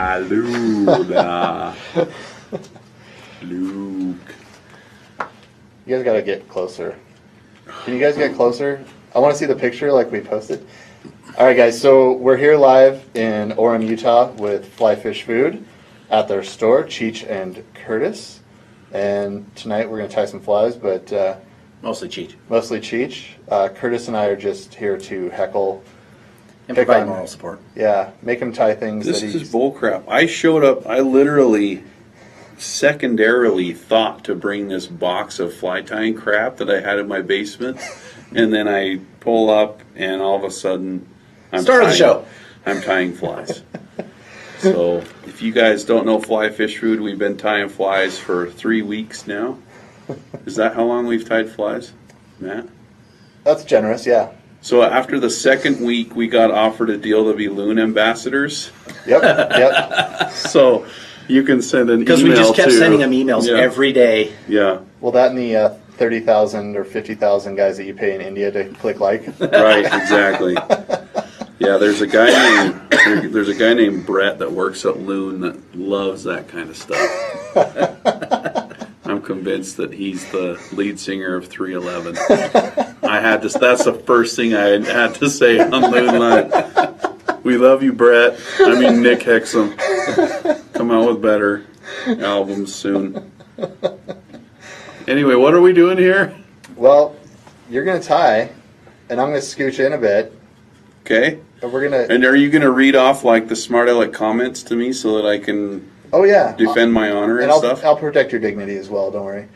Luna. Luke. You guys gotta get closer. Can you guys get closer? I want to see the picture like we posted. All right, guys. So we're here live in Orem, Utah, with Fly Fish Food at their store, Cheech and Curtis. And tonight we're gonna tie some flies, but Mostly Cheech. mostly Cheech. Curtis and I are just here to heckle And pick provide on- moral support. Yeah, make him tie things. This that is he's bullcrap. I showed up. I literally, secondarily thought to bring this box of fly tying crap that I had in my basement, and then I pull up, and all of a sudden, Start of the show. I'm tying flies. So, if you guys don't know Fly Fish Food, we've been tying flies for 3 weeks now. Is that how long we've tied flies, Matt? That's generous, yeah. So after the second week, we got offered a deal to be Loon ambassadors. Yep. So you can send an email Because we just kept to- sending them emails Yeah. every day. Yeah, Well, that and the 30,000 or 50,000 guys that you pay in India to click like. right, exactly. Yeah, there's a guy named Brett that works at Loon that loves that kind of stuff. I'm convinced that he's the lead singer of 311. That's the first thing I had to say on Loon Line. We love you, Brett. I mean, Nick Hexum. Come out with better albums soon. Anyway, what are we doing here? Well, you're going to tie, and I'm going to scooch in a bit. Okay. But we're going to... And are you going to read off like the smart aleck comments to me so that I can Oh, yeah. defend my honor and stuff? I'll protect your dignity as well, don't worry.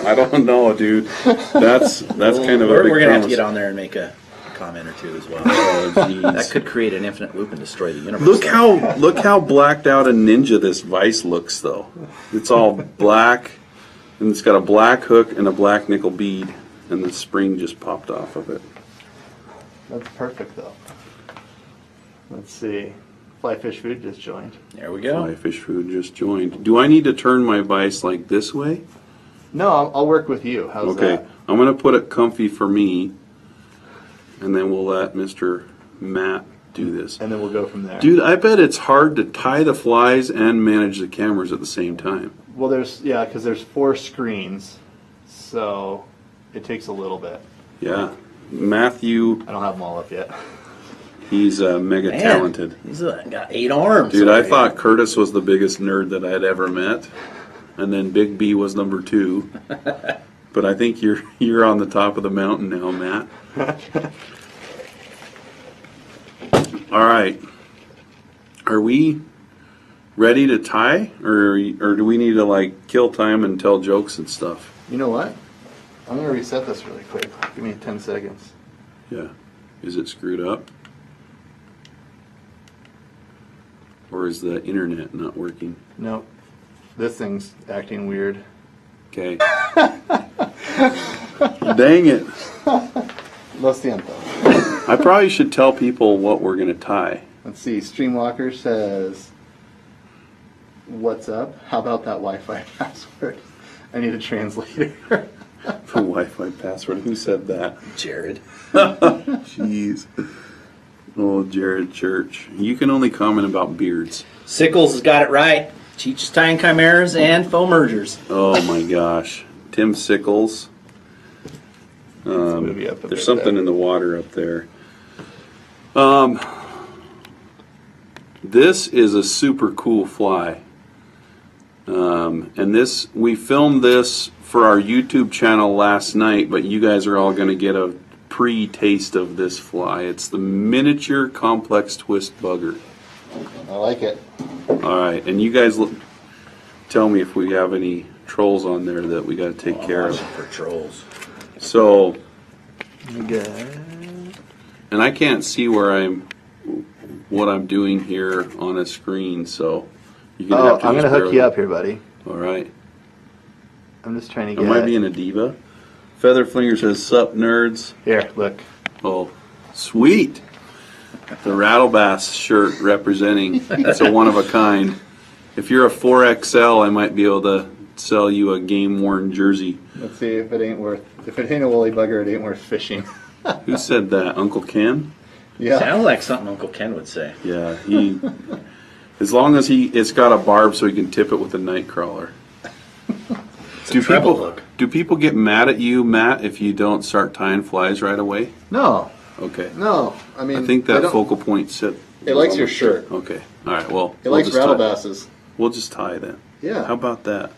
I don't know, dude. That's kind of a big We're going to have to promise. get on there and make a comment or two as well. Oh, jeez. That could create an infinite loop and destroy the universe. Look how blacked out and ninja this vise looks, though. It's all black, and it's got a black hook and a black nickel bead, and the spring just popped off of it. That's perfect, though. Let's see. Fly Fish Food just joined. There we go. Fly Fish Food just joined. Do I need to turn my vise like this way? No, I'll work with you. How's Okay, that? I'm going to put it comfy for me, and then we'll let Mr. Matt do this. And then we'll go from there. Dude, I bet it's hard to tie the flies and manage the cameras at the same time. Well, because there's 4 screens, so it takes a little bit. Yeah. Matthew, I don't have them all up yet. he's mega Man, talented. He's got 8 arms. Dude, I over thought here. Curtis was the biggest nerd that I'd ever met, and then Big B was number 2. But I think you're on the top of the mountain now, Matt. All right. Are we ready to tie, or do we need to like kill time and tell jokes and stuff? You know what? I'm going to reset this really quick. Give me 10 seconds. Yeah. Is it screwed up? Or is the internet not working? Nope. This thing's acting weird. Okay. Dang it. Lo siento. I probably should tell people what we're going to tie. Let's see. Streamwalker says, "What's up? How about that Wi-Fi password? I need a translator." The Wi-Fi password. Who said that? Jared. Jeez. Oh, Jared Church. You can only comment about beards. Sickles has got it right. Cheech is tying chimeras and faux mergers. Oh my gosh. Tim Sickles. Movie up a There's bit something there. in the water up there. This is a super cool fly. And we filmed this for our YouTube channel last night, but you guys are all going to get a pre-taste of this fly. It's the miniature complex twist bugger. I like it. All right, and you guys tell me if we have any trolls on there that we got to take care of. For trolls. So, Good. and I can't see what I'm doing here on a screen, so you're gonna have to I'm just going to bear hook you with- up here, buddy. All right. I'm just trying to Am I being a diva? Featherflinger says, "Sup, nerds." Here, look. Oh, sweet. The Rattle Bass shirt representing. It's a one of a kind. If you're a 4XL, I might be able to sell you a game worn jersey. Let's see if it ain't a woolly bugger, it ain't worth fishing. Who said that? Uncle Ken? Yeah. Sounds like something Uncle Ken would say. Yeah, As long as it's got a barb so he can tip it with a night crawler. Do people get mad at you, Matt, if you don't start tying flies right away? No. Okay. No. I mean, I think that focal point it likes your shirt. Okay. All right. Well, it likes rattle basses. We'll just tie then. Yeah. How about that?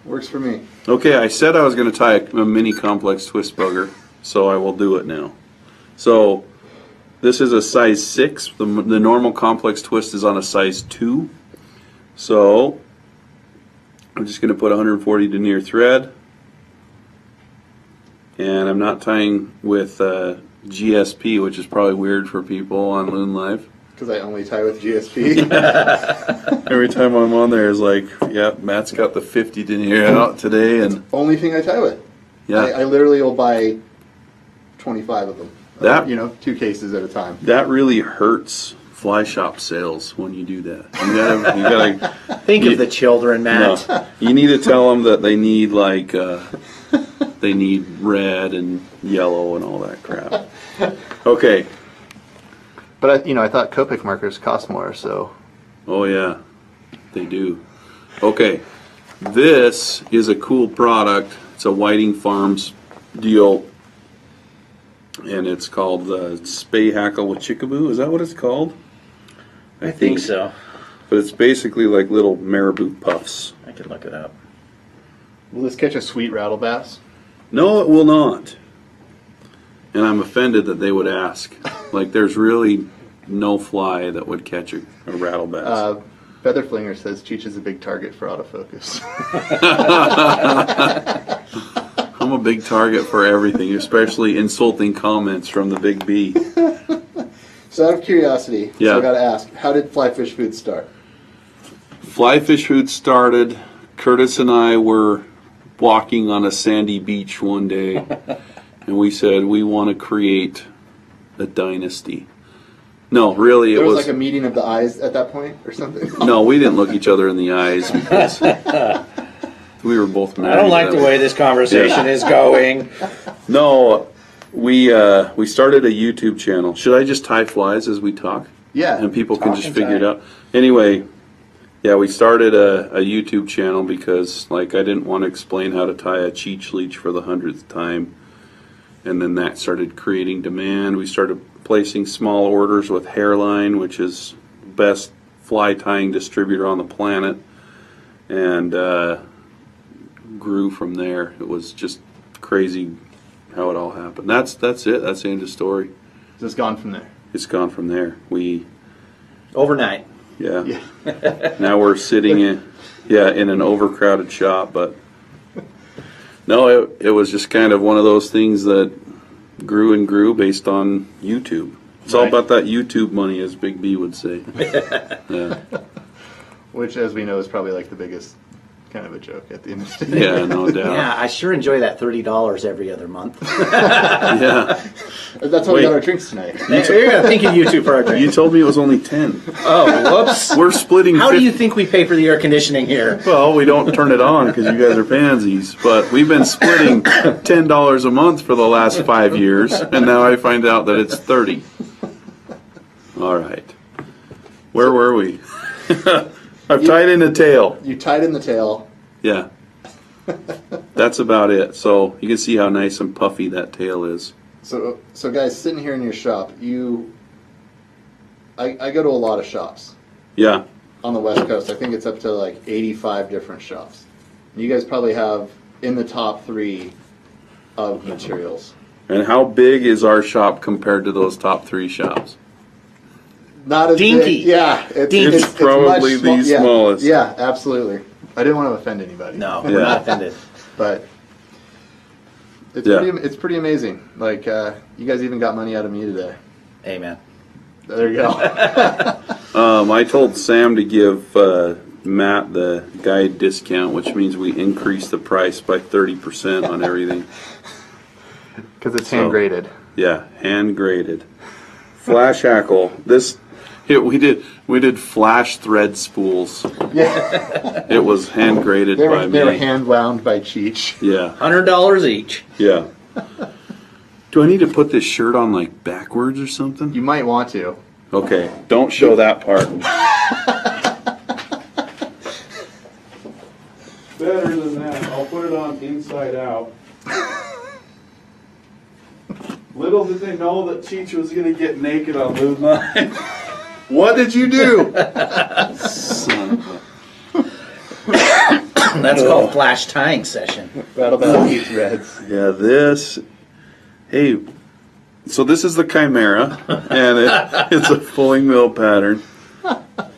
Works for me. Okay. I said I was going to tie a mini complex twist bugger, so I will do it now. So this is a size 6. The normal complex twist is on a size 2. So I'm just going to put 140 denier thread. And I'm not tying with GSP, which is probably weird for people on Loon Live. Because I only tie with GSP. Every time I'm on there is like, yeah, Matt's got the 50 denier out today. And only thing I tie with. Yeah. I literally will buy 25 of them. That 2 cases at a time. That really hurts fly shop sales when you do that. You gotta think of the children, Matt. No, you need to tell them that they need they need red and yellow and all that crap. Okay. But I thought Copic markers cost more, so. Oh yeah, they do. Okay, this is a cool product. It's a Whiting Farms deal. And it's called Spay Hackle with Chickaboo. Is that what it's called? I think so. But it's basically like little marabou puffs. I can look it up. Will this catch a sweet rattle bass? No, it will not. And I'm offended that they would ask. Like, there's really no fly that would catch a rattle bass. Featherflinger says Cheech is a big target for autofocus. I'm a big target for everything, especially insulting comments from the big B. So out of curiosity, Yeah. so I got to ask, how did Fly Fish Food start? Fly Fish Food started. Curtis and I were walking on a sandy beach one day, and we said we want to create a dynasty. No, really, There was like a meeting of the eyes at that point or something? No, we didn't look each other in the eyes because we were both married. I don't like the way this conversation is going. No, we started a YouTube channel. Should I just tie flies as we talk? Yeah. And people can just figure it out. Anyway, yeah, we started a YouTube channel because I didn't want to explain how to tie a Cheech leech for the 100th time. And then that started creating demand. We started placing small orders with Hairline, which is the best fly tying distributor on the planet. And grew from there. It was just crazy how it all happened. That's it. That's the end of the story. So it's gone from there. It's gone from there. Overnight. Yeah. Now we're sitting in an overcrowded shop, but no, it was just kind of one of those things that grew and grew based on YouTube. It's all about that YouTube money, as Big B would say. Yeah. Which, as we know, is probably like the biggest kind of a joke at the end of the day. Yeah, no doubt. Yeah, I sure enjoy that $30 every other month. Yeah. That's why we got our drinks tonight. You're thinking YouTube for our drink. You told me it was only 10. Oh, whoops. We're splitting. How do you think we pay for the air conditioning here? Well, we don't turn it on because you guys are pansies. But we've been splitting $10 a month for the last 5 years, and now I find out that it's 30. All right. Where were we? I've tied in the tail. You tied in the tail. Yeah. That's about it. So you can see how nice and puffy that tail is. So guys, sitting here in your shop, I go to a lot of shops. Yeah. On the West Coast. I think it's up to like 85 different shops. And you guys probably have in the top 3 of materials. And how big is our shop compared to those top 3 shops? Not as Dinky. big. Yeah. It's probably the smallest. Yeah, absolutely. I didn't want to offend anybody. No, we're not offended. But it's pretty amazing. Like, you guys even got money out of me today. Amen. There you go. I told Sam to give Matt the guide discount, which means we increase the price by 30% on everything. Because it's hand graded. Yeah, hand graded. Flash hackle. We did flash thread spools. Yeah. It was hand graded by me. They were hand wound by Cheech. Yeah. $100 each. Yeah. Do I need to put this shirt on backwards or something? You might want to. Okay, don't show that part. inside out. Little did they know that Cheech was going to get naked on Loon Live. What did you do? Son of a... That's called flash tying session. Rattlebound eats reds. Yeah, this. Hey, so this is the Chimera, and it's a fulling mill pattern.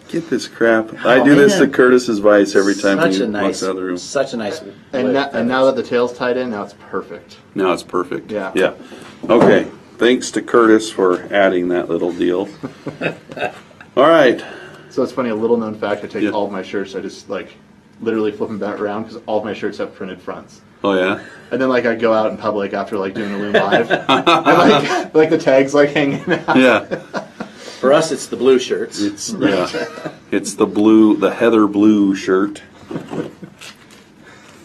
Get this crap. I do this to man. Curtis's vise every time Such he a nice, walks out of the room. such a nice. And now that the tail's tied in, now it's perfect. Now it's perfect. Yeah. Yeah. Okay. Thanks to Curtis for adding that little deal. All right. So it's funny, a little known fact, I take Yeah. all of my shirts, I just like literally flip them back around because all of my shirts have printed fronts. Oh yeah. And then like I go out in public after like doing a Loon Live, and like the tags like hanging out. Yeah. For us, it's the blue shirts. It's It's the heather blue shirt.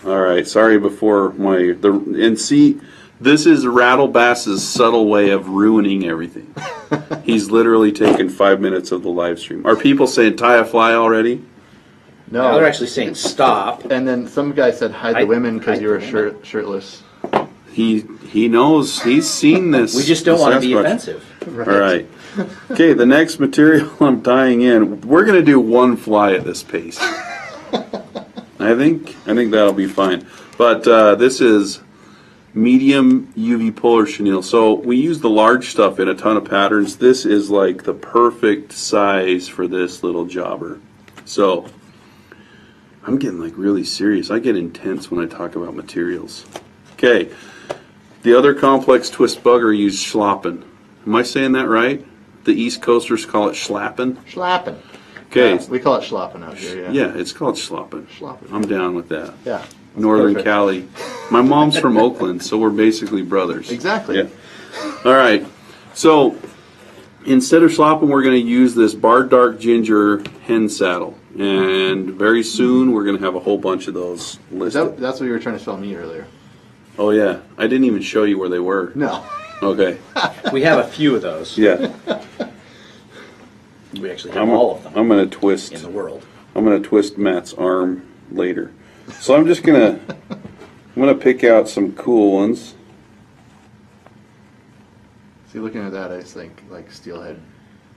All right. Sorry and see, this is Rattlebass's subtle way of ruining everything. He's literally taken 5 minutes of the live stream. Are people saying tie a fly already? Now No. they're actually saying stop. And then some guy said hide the women because hide you were the women. shirtless. He knows. He's seen this. We just don't want to be Sasquatch. offensive. Right. All right. Okay, the next material I'm tying in, we're going to do one fly at this pace. I think that'll be fine. But this is medium UV polar chenille. So we use the large stuff in a ton of patterns. This is like the perfect size for this little jobber. So I'm getting like really serious. I get intense when I talk about materials. Okay. The other complex twist bugger used schlappen. Am I saying that right? The East Coasters call it schlappen. Schlappen. Okay. Yeah, we call it schlappen out here, yeah. Yeah, it's called schlappen. Schlappen. I'm down with that. Yeah. that's Northern perfect. Cali. My mom's from Oakland, so we're basically brothers. Exactly. Yeah. All right. So instead of schlappen, we're going to use this barred dark ginger hen saddle. And very soon we're going to have a whole bunch of those listed. That's what you were trying to sell me earlier. Oh, yeah. I didn't even show you where they were. No. Okay. We have a few of those. Yeah. We actually have all of them I'm going to twist. in the world. I'm going to twist Matt's arm later. So I'm just going to pick out some cool ones. See, looking at that, I just think like steelhead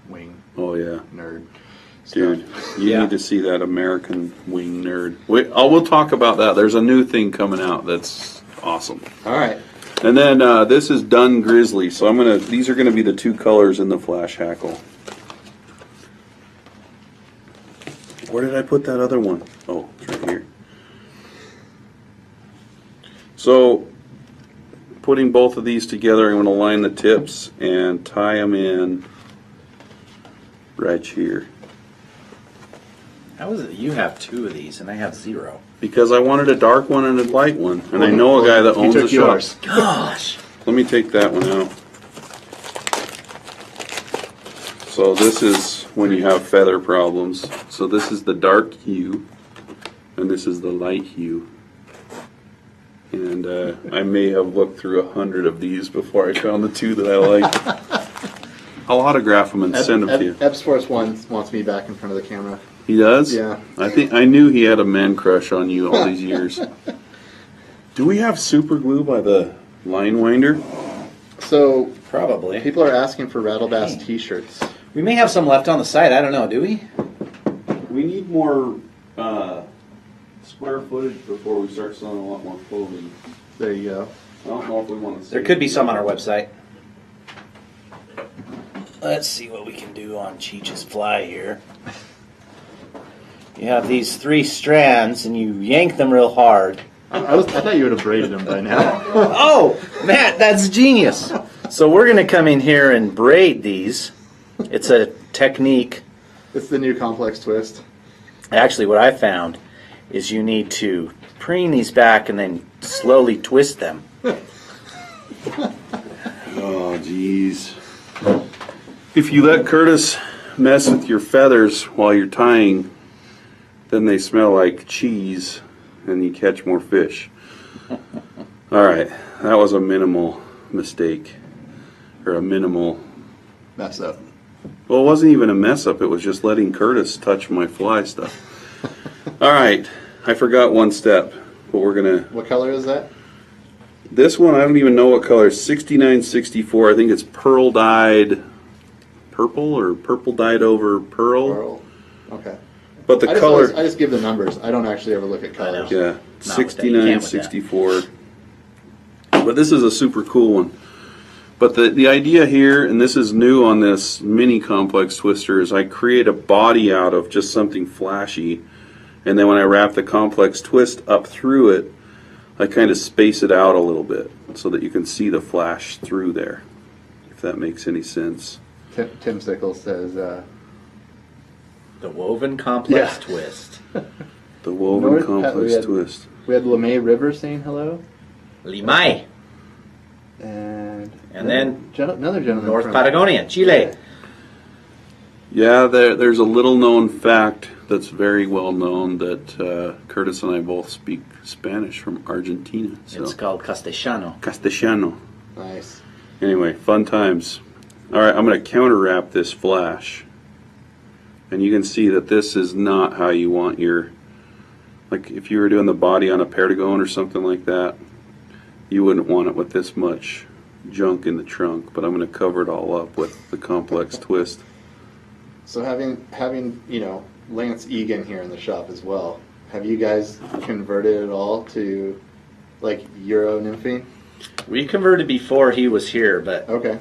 wing Oh, yeah. nerd. Dude, stuff. you Yeah. need to see that American wing nerd. We'll talk about that. There's a new thing coming out that's awesome. All right. And then this is Dun Grizzly. So these are gonna be the two colors in the flash hackle. Where did I put that other one? Oh, it's right here. So putting both of these together, I'm gonna line the tips and tie them in right here. How is it that you have two of these and I have zero? Because I wanted a dark one and a light one. And I know a guy that You owns a took shop. yours. Gosh. Let me take that one out. So this is when you have feather problems. So this is the dark hue, and this is the light hue. And I may have looked through 100 of these before I found the two that I liked. I'll autograph them and send them to you. Epsforce wants me back in front of the camera. He does? Yeah. I knew he had a man crush on you all these years. Do we have super glue by the line winder? So Probably. people are asking for Rattlebass T-shirts. We may have some left on the site. I don't know. Do we? We need more square footage before we start selling a lot more clothing. There you go. I don't know if we want to. There could be some on our website. Let's see what we can do on Cheech's fly here. You have these 3 strands and you yank them real hard. I thought you would have braided them by now. Oh, Matt, that's genius. So we're going to come in here and braid these. It's a technique. It's the new complex twist. Actually, what I found is you need to preen these back and then slowly twist them. Oh, jeez. If you let Curtis mess with your feathers while you're tying, then they smell like cheese and you catch more fish. All right, that was a minimal mistake. Or a minimal. Mess up. Well, it wasn't even a mess up. It was just letting Curtis touch my fly stuff. All right, I forgot one step. but we're gonna. What color is that? This one I don't even know what color. 6964. I think it's pearl dyed purple or purple dyed over pearl. Pearl. Okay. But the I color. just give the numbers. I don't actually ever look at colors. Yeah, Not with that. You can't with that. 6964. But this is a super cool one. But the idea here, and this is new on this mini complex twister, is I create a body out of just something flashy, and then when I wrap the complex twist up through it, I kind of space it out a little bit so that you can see the flash through there, if that makes any sense. Tim Sickles says, The woven complex twist. The woven complex twist. We had LeMay River saying hello. Limay. And then another gentleman North from Patagonia, Chile. Yeah, there's a little known fact that's very well known that Curtis and I both speak Spanish from Argentina. So. It's called Castellano. Castellano. Nice. Anyway, fun times. All right, I'm going to counter wrap this flash. And you can see that this is not how you want your, like if you were doing the body on a Perdigon or something like that, you wouldn't want it with this much junk in the trunk, but I'm going to cover it all up with the complex twist. So having Lance Egan here in the shop as well, have you guys converted it all to like Euro nymphing? We converted before he was here, but Okay.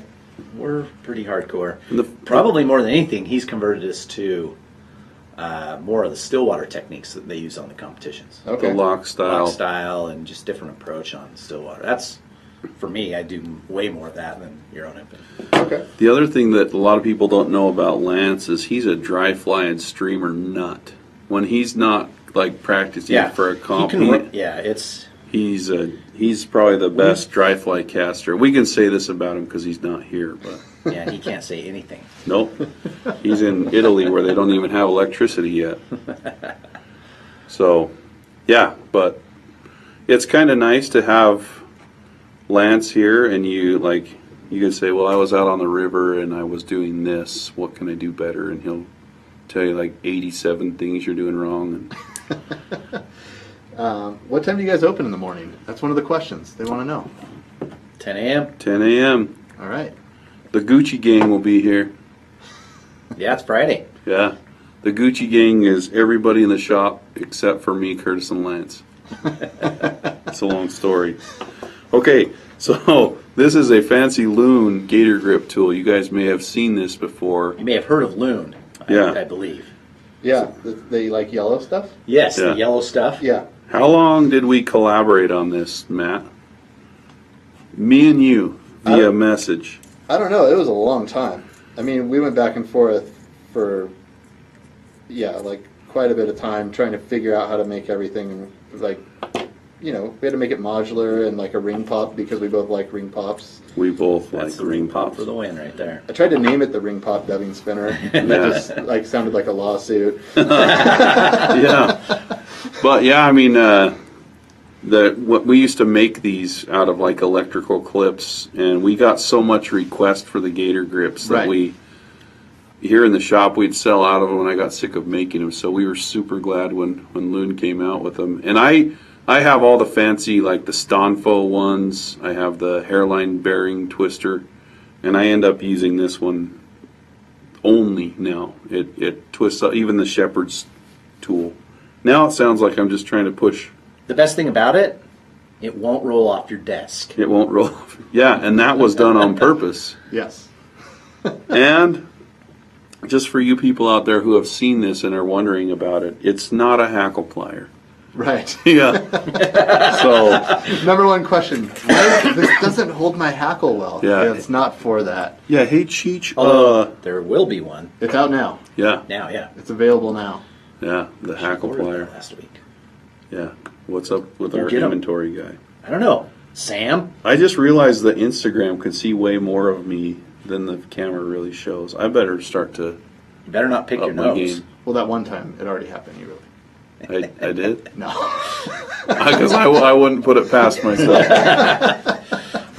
we're pretty hardcore. And Probably more than anything, he's converted us to more of the Stillwater techniques that they use on the competitions. Okay. The lock style. Lock style and just different approach on Stillwater. That's, for me, I do way more of that than Euro nymphing. Okay. The other thing that a lot of people don't know about Lance is he's a dry fly and streamer nut. When he's not like practicing for a comp, he's probably the best dry fly caster. We can say this about him because he's not here, but yeah, he can't say anything. nope. He's in Italy where they don't even have electricity yet. So, yeah, but it's kind of nice to have Lance here, and you can say, well, I was out on the river and I was doing this. What can I do better? And he'll tell you like 87 things you're doing wrong. And What time do you guys open in the morning? That's one of the questions they want to know. 10 a.m. 10 a.m. All right. The Gucci gang will be here. Yeah, it's Friday. Yeah. The Gucci gang is everybody in the shop except for me, Curtis, and Lance. It's a long story. Okay, so this is a fancy Loon gator grip tool. You guys may have seen this before. You may have heard of Loon, I believe. Yeah, they like yellow stuff? Yes, Yeah. the yellow stuff. Yeah. How long did we collaborate on this, Matt? Me and you, via message. I don't know. It was a long time. I mean, we went back and forth for, like quite a bit of time trying to figure out how to make everything, like, we had to make it modular and like a ring pop because we both like ring pops. We both That's like the ring pop for the win right there. I tried to name it the ring pop dubbing spinner, and that just like sounded like a lawsuit. Yeah. But yeah, I mean, what we used to make these out of like electrical clips, and we got so much request for the gator grips that Right. here in the shop we'd sell out of them, and I got sick of making them. So we were super glad when Loon came out with them. And I have all the fancy, like the Stonfo ones. I have the hairline bearing twister, and I end up using this one only now. It twists up, even the shepherd's tool. Now it sounds like I'm just trying to push. The best thing about it, it won't roll off your desk. It won't roll off. Yeah, and that was done on purpose. Yes. And just for you people out there who have seen this and are wondering about it, it's not a hackle plier. Right. Yeah. So Number one question: this doesn't hold my hackle well. Yeah. It's not for that. yeah, hey Cheech. Although there will be one It's out now. Yeah, now. Yeah, It's available now. yeah, the hackle Ordered plier. that last week. Yeah. What's up with Go our get 'em. inventory guy? I don't know, Sam. I just realized that Instagram can see way more of me than the camera really shows. I better start to You better not pick up your my nose. game. Well, that one time it already happened. You really. I did? No. Because I wouldn't put it past myself.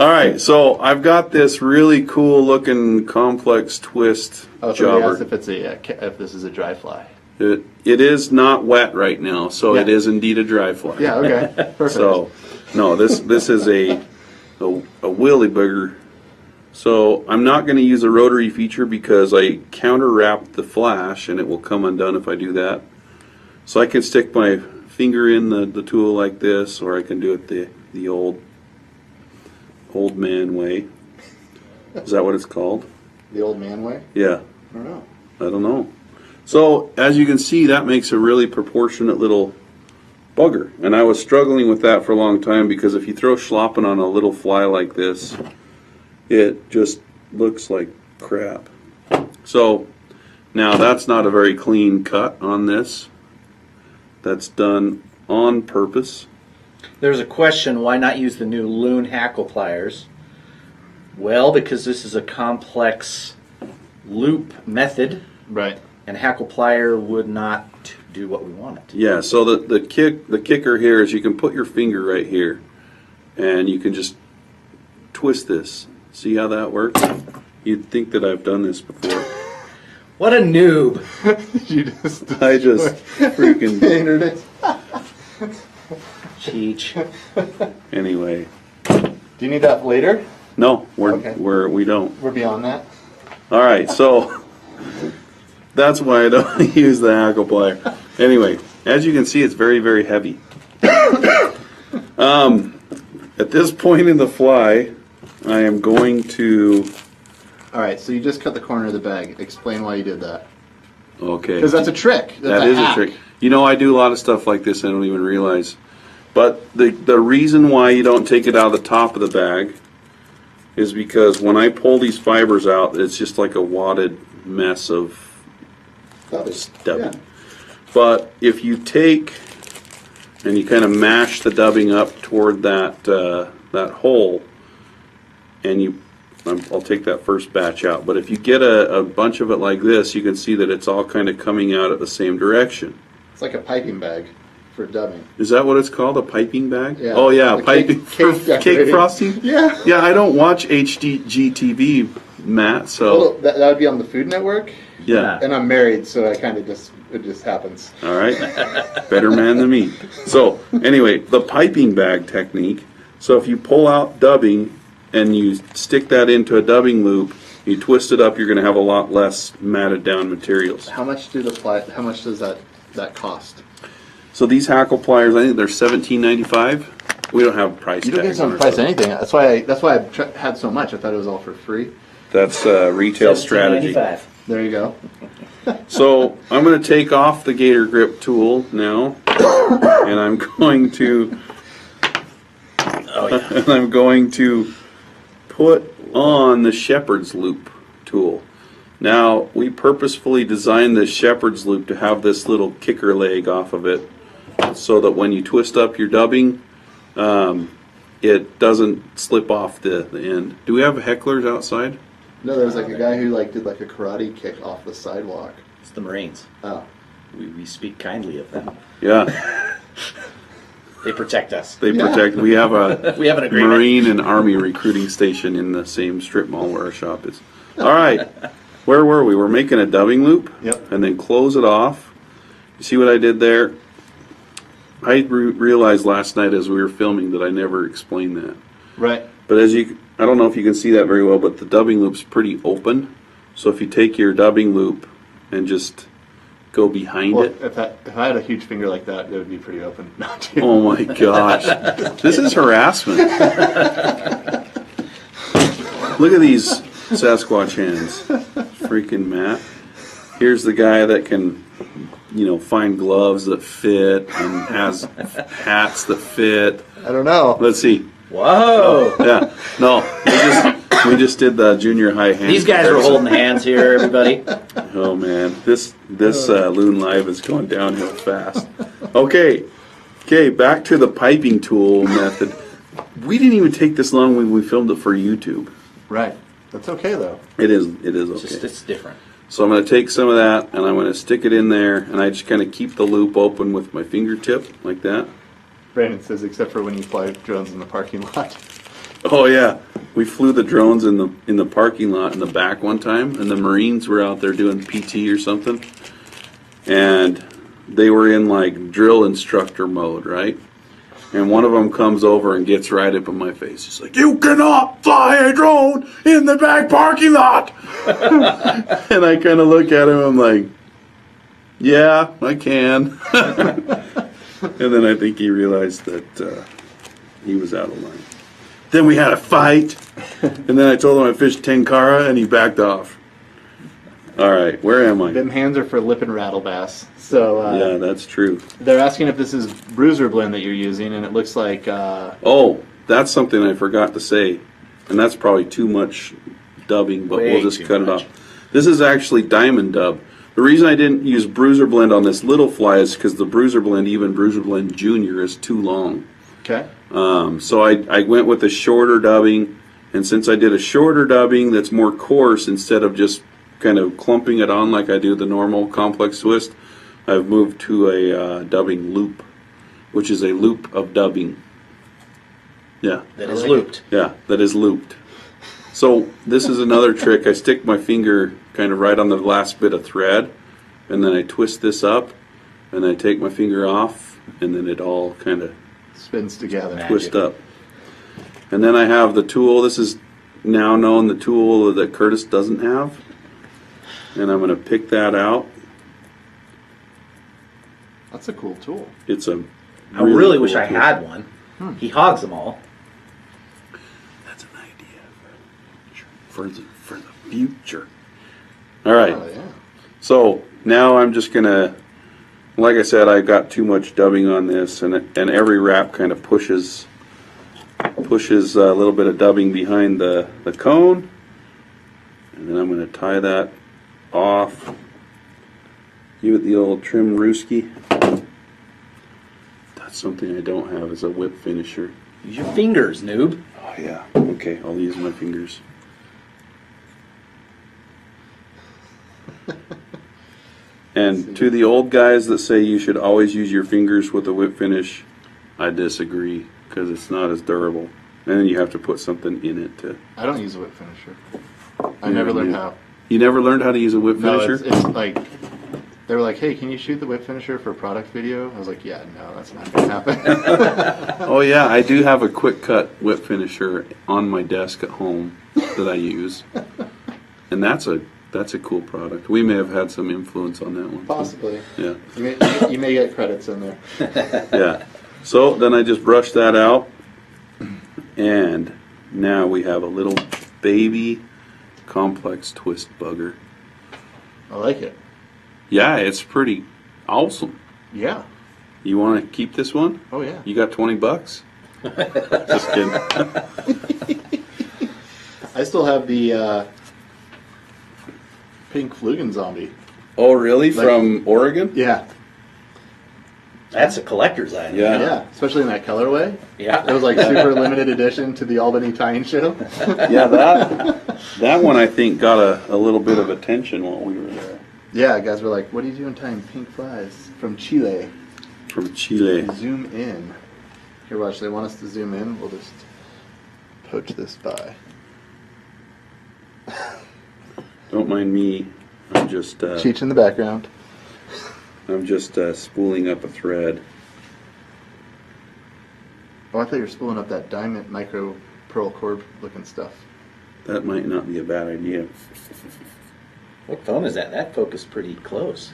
All right, so I've got this really cool looking complex twist Oh, somebody asked jobber. if this is a dry fly. It is not wet right now, so Yeah. it is indeed a dry fly. Yeah, okay. Perfect. So, no, this is a willy booger. So I'm not going to use a rotary feature because I counter wrapped the flash and it will come undone if I do that. So I can stick my finger in the tool like this, or I can do it the old man way. Is that what it's called? The old man way? Yeah. I don't know. I don't know. So as you can see, that makes a really proportionate little bugger. And I was struggling with that for a long time because if you throw schlopping on a little fly like this, it just looks like crap. So now that's not a very clean cut on this. That's done on purpose. There's a question, why not use the new Loon hackle pliers? Well, because this is a complex loop method, Right. and hackle plier would not do what we want it to. Yeah, so the kicker here is you can put your finger right here and you can just twist this. See how that works? You'd think that I've done this before. What a noob! I just freaking Painted it. Cheech. anyway. Do you need that later? No, Okay. we don't. We're beyond that. All right, so that's why I don't use the hackle plier. Anyway, as you can see, it's very, very heavy. At this point in the fly, I am going to. All right, so you just cut the corner of the bag. Explain why you did that. Okay. Because that's a trick. That's That is hack. a trick. You know, I do a lot of stuff like this. I don't even realize. But the reason why you don't take it out of the top of the bag is because when I pull these fibers out, it's just like a wadded mess of dubbing. Yeah. But if you take and you kind of mash the dubbing up toward that hole, and I'll take that first batch out. But if you get a bunch of it like this, you can see that it's all kind of coming out at the same direction. It's like a piping bag for dubbing. Is that what it's called? A piping bag? Yeah. Oh yeah, The piping for cake cake decorating. frosting. Yeah. Yeah, I don't watch HGTV, Matt. So Well, that would be on the Food Network. yeah. And I'm married, so it just happens. All right, better man than me. So anyway, the piping bag technique. So if you pull out dubbing and you stick that into a dubbing loop, you twist it up, you're going to have a lot less matted down materials. How much does that cost? So these hackle pliers, I think they're $17.95. We don't have a price You don't tags get on some our price stuff. anything. That's why I had so much. I thought it was all for free. That's retail strategy. $17.95. There you go. So I'm going to take off the gator grip tool now, and I'm going to and I'm going to put on the shepherd's loop tool. Now we purposefully designed this shepherd's loop to have this little kicker leg off of it, so that when you twist up your dubbing, it doesn't slip off the end. Do we have hecklers outside? No, there was like a guy who did like a karate kick off the sidewalk. It's the Marines. Oh. We speak kindly of them. Yeah, They protect us. they protect. We have a We have an agreement. Marine and Army recruiting station in the same strip mall where our shop is. All right, where were we? We're making a dubbing loop. Yep. And then close it off. You see what I did there? I realized last night as we were filming that I never explained that. Right. But I don't know if you can see that very well, but the dubbing loop's pretty open. So if you take your dubbing loop and just go behind Well, it. if I had a huge finger like that, it would be pretty open. Oh my gosh. This is harassment. Look at these Sasquatch hands. Freaking Matt. Here's the guy that can, find gloves that fit and has hats that fit. I don't know. Let's see. Whoa! Yeah. No, we just did the junior high hand. These guys are holding hands here, everybody. Oh man, this Loon Live is going downhill fast. Okay, back to the piping tool method. We didn't even take this long when we filmed it for YouTube. Right. That's okay though. It is okay. It's different. So I'm going to take some of that and I'm going to stick it in there, and I just kind of keep the loop open with my fingertip like that. Brandon says, except for when you fly drones in the parking lot. Oh yeah, we flew the drones in the parking lot in the back one time, and the Marines were out there doing PT or something, and they were in like drill instructor mode, right? And one of them comes over and gets right up in my face. He's like, "You cannot fly a drone in the back parking lot." And I kind of look at him. I'm like, "Yeah, I can." And then I think he realized that he was out of line. Then we had a fight, and then I told him I fished tenkara, and he backed off. All right, where am I? Them hands are for lip and rattle bass. So Yeah, that's true. they're asking if this is bruiser blend that you're using, and it looks like Oh, that's something I forgot to say, and that's probably too much dubbing, but Way we'll just too cut much. it off. This is actually Diamond Dub. The reason I didn't use Bruiser Blend on this little fly is because the Bruiser Blend, even Bruiser Blend Junior, is too long. okay. So I went with a shorter dubbing, and since I did a shorter dubbing that's more coarse instead of just kind of clumping it on like I do the normal complex twist, I've moved to a dubbing loop, which is a loop of dubbing. Yeah. That is looped. Yeah, that is looped. So this is another trick. I stick my finger kind of right on the last bit of thread, and then I twist this up, and I take my finger off, and then it all kind of Spins together. twist up. And then I have the tool. This is now known the tool that Curtis doesn't have, and I'm going to pick that out. That's a cool tool. It's a I really wish cool I tool. had one. He hogs them all. That's an idea for the future. All right. Oh yeah. So now I'm just gonna, like I said, I got too much dubbing on this, and every wrap kind of pushes a little bit of dubbing behind the cone, and then I'm gonna tie that off. Give it the old trim rooski. That's something I don't have is a whip finisher. Use your fingers, noob. Oh yeah. Okay, I'll use my fingers. And to the old guys that say you should always use your fingers with a whip finish, I disagree because it's not as durable. And then you have to put something in it to. I don't use a whip finisher. I Yeah, never learned you- how. You never learned how to use a whip No, finisher? it's like they were like, "Hey, can you shoot the whip finisher for a product video?" I was like, "Yeah, no, that's not gonna happen." Oh yeah, I do have a quick cut whip finisher on my desk at home that I use, and that's a cool product. We may have had some influence on that one. too. Possibly. Yeah. You may get credits in there. Yeah. So then I just brush that out, and now we have a little baby complex twist bugger. I like it. Yeah, it's pretty awesome. Yeah. You want to keep this one? Oh yeah. You got $20? Just kidding. I still have the pink Flugen zombie. Oh, really? From Oregon? Yeah. That's a collector's item. Yeah. Yeah. Especially in that colorway. Yeah. It was like super limited edition to the Albany Tying Show. Yeah, that one I think got a little bit of attention while we were there. Yeah, guys were like, "What are you doing tying pink flies from Chile?" From Chile. Zoom in. Here, watch. They want us to zoom in. We'll just poach this by. Don't mind me. I'm just Cheech in the background. spooling up a thread. Oh, I thought you were spooling up that diamond micro pearl cord looking stuff. That might not be a bad idea. What phone is that? That focused pretty close.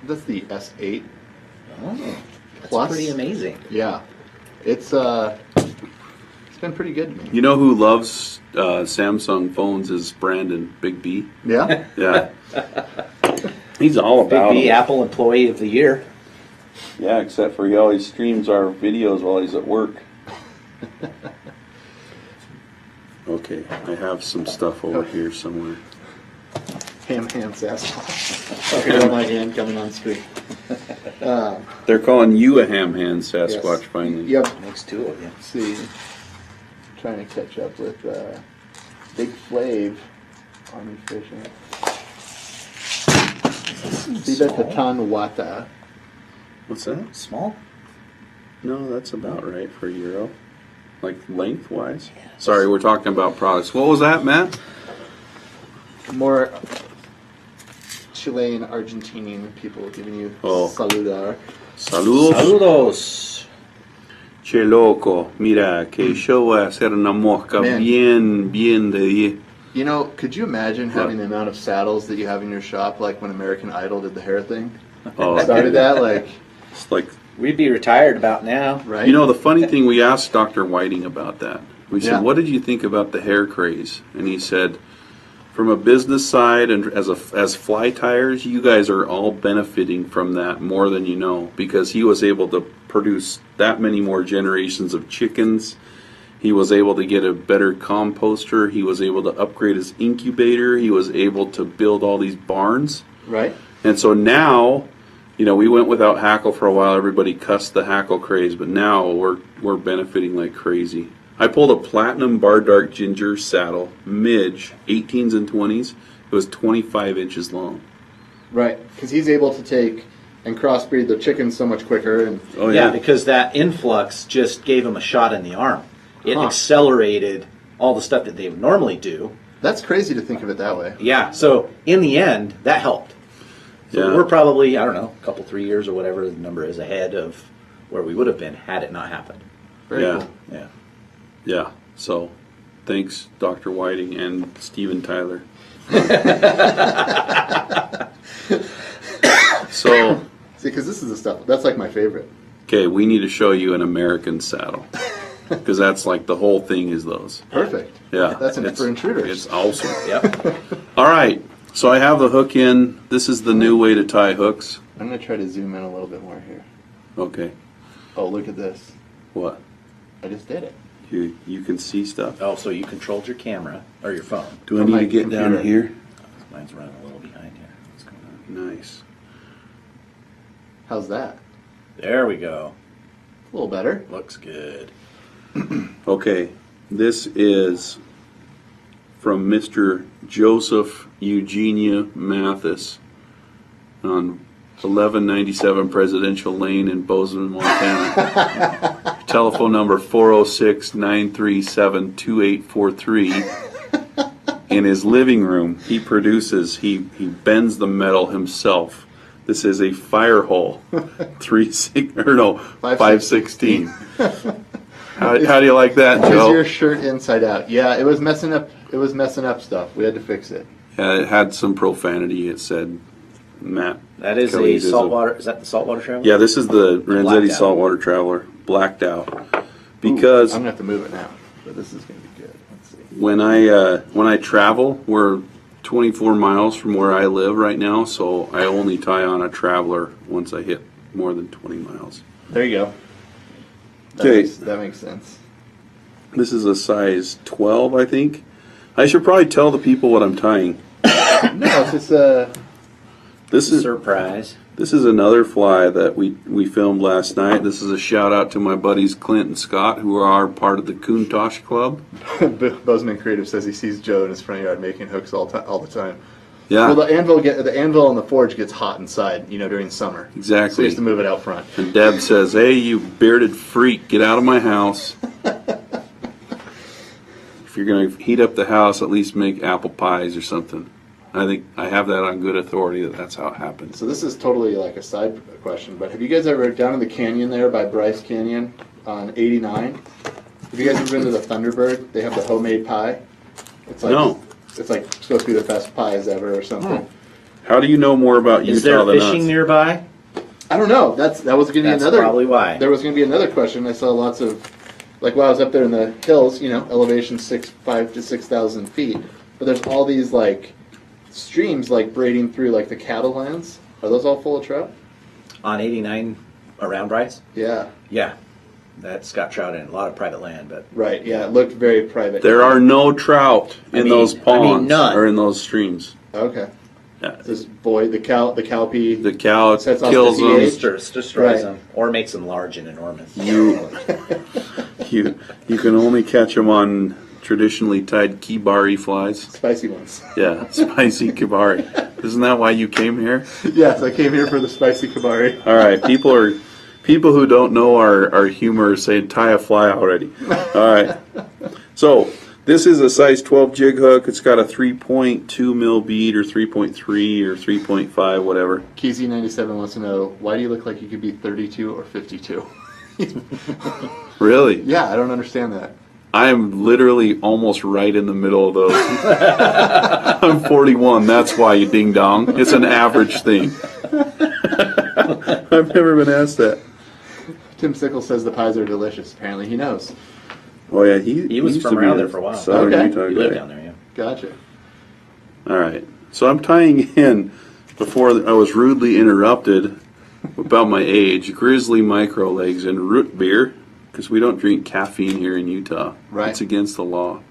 That's the S8. Oh, that's Plus? pretty amazing. Yeah, it's been pretty good to me. You know who loves Samsung phones is Brandon, Big B. Yeah. Yeah. He's all Big about B, them. Apple Employee of the Year. Yeah, except for he always streams our videos while he's at work. Okay, I have some stuff over here somewhere. Ham Sasquatch. I got my hand coming on screen. They're calling you a ham hand Sasquatch Yes. finally. Yep. Makes two of you. Let's see. Trying to catch up with Big Flav Army Fishing. Siba Tatanwata. What's that? Small? No, that's about right for a Euro. Like lengthwise. Sorry, we're talking about products. What was that, Matt? More Chilean, Argentinian people giving you Oh. saludar. Saludos. Saludos. Che loco, mira, que yo voy a hacer una mosca Man. bien de 10. You know, could you imagine having the amount of saddles that you have in your shop, like when American Idol did the hair thing? Oh, Started that, like, it's like, We'd be retired about now. right? you know, the funny thing, we asked Dr. Whiting about that. We said, Yeah. what did you think about the hair craze? And he said, from a business side and as fly tyers, you guys are all benefiting from that more than you know, because he was able to produce that many more generations of chickens. He was able to get a better composter. He was able to upgrade his incubator. He was able to build all these barns. Right? And so now, you know, we went without hackle for a while. Everybody cussed the hackle craze, but now we're benefiting like crazy. I pulled a platinum bar dark ginger saddle, midge, 18s and 20s. It was 25 inches long. Right. Because he's able to take and crossbreed the chickens so much quicker. And Oh Yeah, because that influx just gave him a shot in the arm. It Huh. accelerated all the stuff that they would normally do. that's crazy to think of it that way. Yeah, so in the end, that helped. So Yeah. we're probably, I don't know, a couple, 3 years or whatever the number is ahead of where we would have been had it not happened. Very Yeah. cool. Yeah. Yeah. So thanks, Dr. Whiting and Steven Tyler. So, See, because this is the stuff, that's like my favorite. okay, we need to show you an American saddle. Because that's like the whole thing is those. Perfect. Yeah. That's it's- for intruders. It's awesome. Yep. All right. So I have the hook in. This is the new way to tie hooks. I'm going to try to zoom in a little bit more here. Okay. Oh, look at this. What? I just did it. You can see stuff. Oh, so you controlled your camera or your phone. Do I From need my to get down computer. here? Mine's running a little behind here. What's going on? Nice. How's that? There we go. A little better. Looks good. Okay. This is from Mr. Joseph Eugenia Mathis on 1197 Presidential Lane in Bozeman, Montana. Telephone number 406-937-2843. In his living room, he bends the metal himself. This is a fire hole, 516. How do you like that, Is Joe? your shirt inside out? Yeah, it was messing up. It was messing up stuff. We had to fix it. Yeah, it had some profanity. It said, Matt. That is Kelly's a saltwater. Is that the saltwater travel? Yeah, this is the Blacked Renzetti out. Saltwater Traveler, blacked out. Ooh, Because I'm gonna have to move it now, but this is gonna be good. Let's see. when I travel, we're 24 miles from where I live right now, so I only tie on a Traveler once I hit more than 20 miles. There you go. Okay. That makes sense. This is a size 12, I think. I should probably tell the people what I'm tying. No, it's just This is Surprise. This is another fly that we filmed last night. This is a shout out to my buddies Clint and Scott, who are part of the Countach Club. Bozeman Creative says he sees Joe in his front yard making hooks all the time. Yeah, Well, the anvil and the forge gets hot inside, during summer. So he exactly. has to move it out front. And Deb says, "Hey, you bearded freak, get out of my house. If you're going to heat up the house, at least make apple pies or something." I think I have that on good authority that's how it happens. So this is totally like a side question, but have you guys ever down in the canyon there by Bryce Canyon on 89? Have you guys ever been to the Thunderbird? They have the homemade pie. It's like, No. It's like supposed to be the best pies ever or something. How do you know more about Is there Utah than fishing us? nearby? I don't know. That was going to be That's another. probably why. There was going to be another question. I saw lots of, like while I was up there in the hills, elevation 5,000 to 6,000 feet. But there's all these like streams like braiding through like the cattle lands. Are those all full of trout? On 89 around Bryce? Yeah. Yeah. That's got trout in it. A lot of private land, but Right. Yeah. It looked very private. There are no trout in those ponds none. or in those streams. Okay. Yeah. This boy, the cowpea. The cow Sets off kills the them. pH. destroys Right. them or makes them large and enormous. You can only catch them on traditionally tied kibari flies. Spicy ones. Yeah, spicy kibari. Isn't that why you came here? Yes, I came here for the spicy kabari. All right, people who don't know our humor say tie a fly already. All right. So This is a size 12 jig hook. It's got a 3.2 mil bead or 3.3 or 3.5, whatever. Keezy97 wants to know, why do you look like you could be 32 or 52? Really? Yeah, I don't understand that. I am literally almost right in the middle of those. I'm 41. That's why, you ding dong. It's an average thing. I've never been asked that. Tim Sickle says the pies are delicious. Apparently he knows. Oh yeah, he was used from to be around a there for a while. Southern Okay. Utah You guy. live down there, yeah. Gotcha. All right. So I'm tying in, before I was rudely interrupted about my age, grizzly micro legs and root beer, because we don't drink caffeine here in Utah. Right. It's against the law.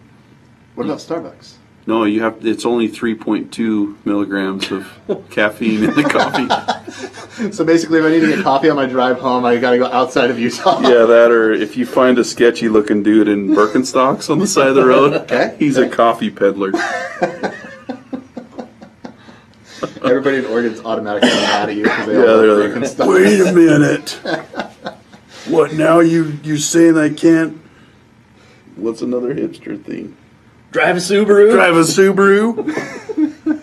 What about Starbucks? No, you have. It's only 3.2 milligrams of caffeine in the coffee. So basically, if I need to get coffee on my drive home, I got to go outside of Utah. Yeah, that, or if you find a sketchy looking dude in Birkenstocks on the side of the road, Okay. he's a coffee peddler. Everybody in Oregon's automatically mad at you because they Yeah, all they're look like, and stuff. wait a minute. What, now you saying I can't? What's another hipster thing? Drive a Subaru. Drive a Subaru?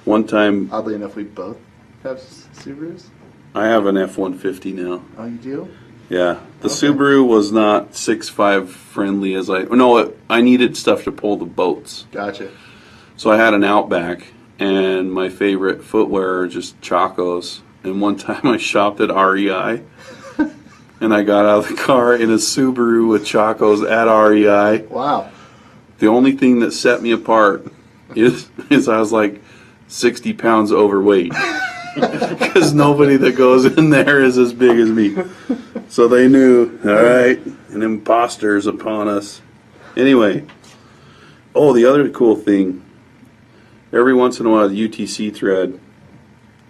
One time, Oddly enough, we both have Subarus. I have an F-150 now. Oh, you do? Yeah, the Okay. Subaru was not 6'5" friendly as I needed stuff to pull the boats. Gotcha. So I had an Outback, and my favorite footwear are just Chacos. And one time I shopped at REI, and I got out of the car in a Subaru with Chacos at REI. Wow. The only thing that set me apart is I was like 60 pounds overweight. Because nobody that goes in there is as big as me. So they knew, all right, an imposter's upon us. Anyway, the other cool thing, every once in a while, the UTC thread,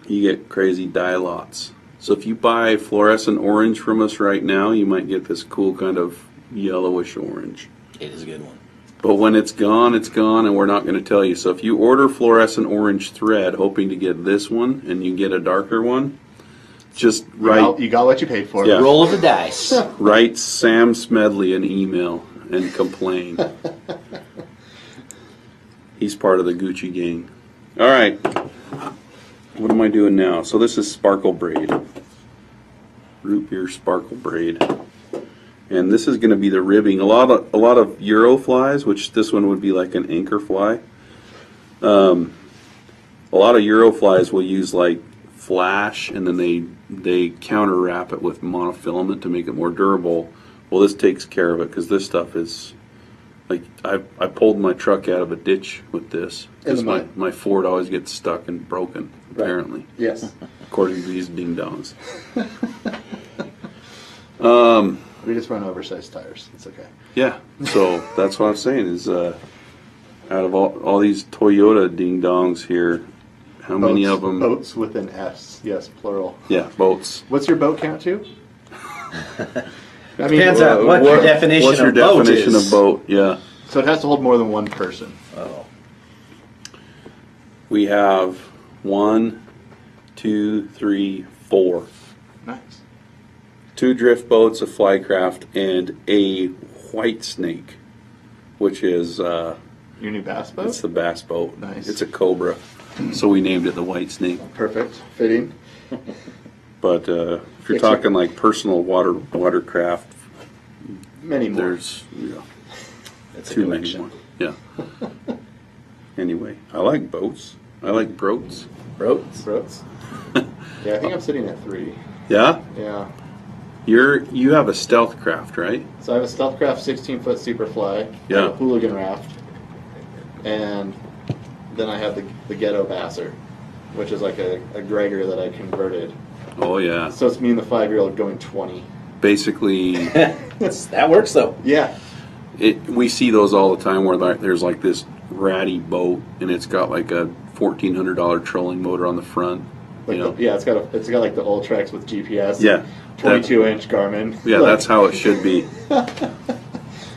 you get crazy dye lots. So if you buy fluorescent orange from us right now, you might get this cool kind of yellowish orange. It is a good one. But when it's gone, and we're not going to tell you. So if you order fluorescent orange thread, hoping to get this one, and you get a darker one, just write You got what you paid for. Yeah. Roll of the dice. write Sam Smedley an email and complain. He's part of the Gucci gang. All right. What am I doing now? So this is sparkle braid. Root beer sparkle braid. And this is going to be the ribbing. A lot of Euro flies, which this one would be like an anchor fly. A lot of Euro flies will use like flash, and then they counter wrap it with monofilament to make it more durable. Well, this takes care of it because this stuff is like I pulled my truck out of a ditch with this because my Ford always gets stuck and broken. Apparently, Yes. according to these ding dongs. We just run oversized tires. It's okay. Yeah, so that's what I'm saying is out of all these Toyota ding dongs here, how many of them? Boats with an S. Yes, plural. Yeah, boats. What's your boat count to? Depends on what your definition What's your of boat definition is. of boat? Yeah, So it has to hold more than one person. Oh. we have 1, 2, 3, 4. Nice. 2 drift boats, a flycraft, and a white snake, which is Your new bass boat? it's the bass boat. Nice. It's a Cobra, so we named it the white snake. Perfect. Fitting. But if you're talking like personal watercraft, Many more. there's It's a too many collection. more. Yeah. Anyway, I like boats. I like broats. Boats. Boats? Yeah, I think I'm sitting at 3. Yeah. Yeah. You have a stealth craft, right? So I have a Stealthcraft 16-foot Superfly. Yeah. A hooligan raft. And then I have the Ghetto Basser, which is like a Gregor that I converted. Oh yeah. So it's me and the 5-year-old going 20. Basically, That works though. Yeah. we see those all the time where there's like this ratty boat and it's got like a $1,400 trolling motor on the front. Like You know? it's got like the Ultrex with GPS. Yeah. 22-inch Garmin. Yeah, Like, that's how it should be.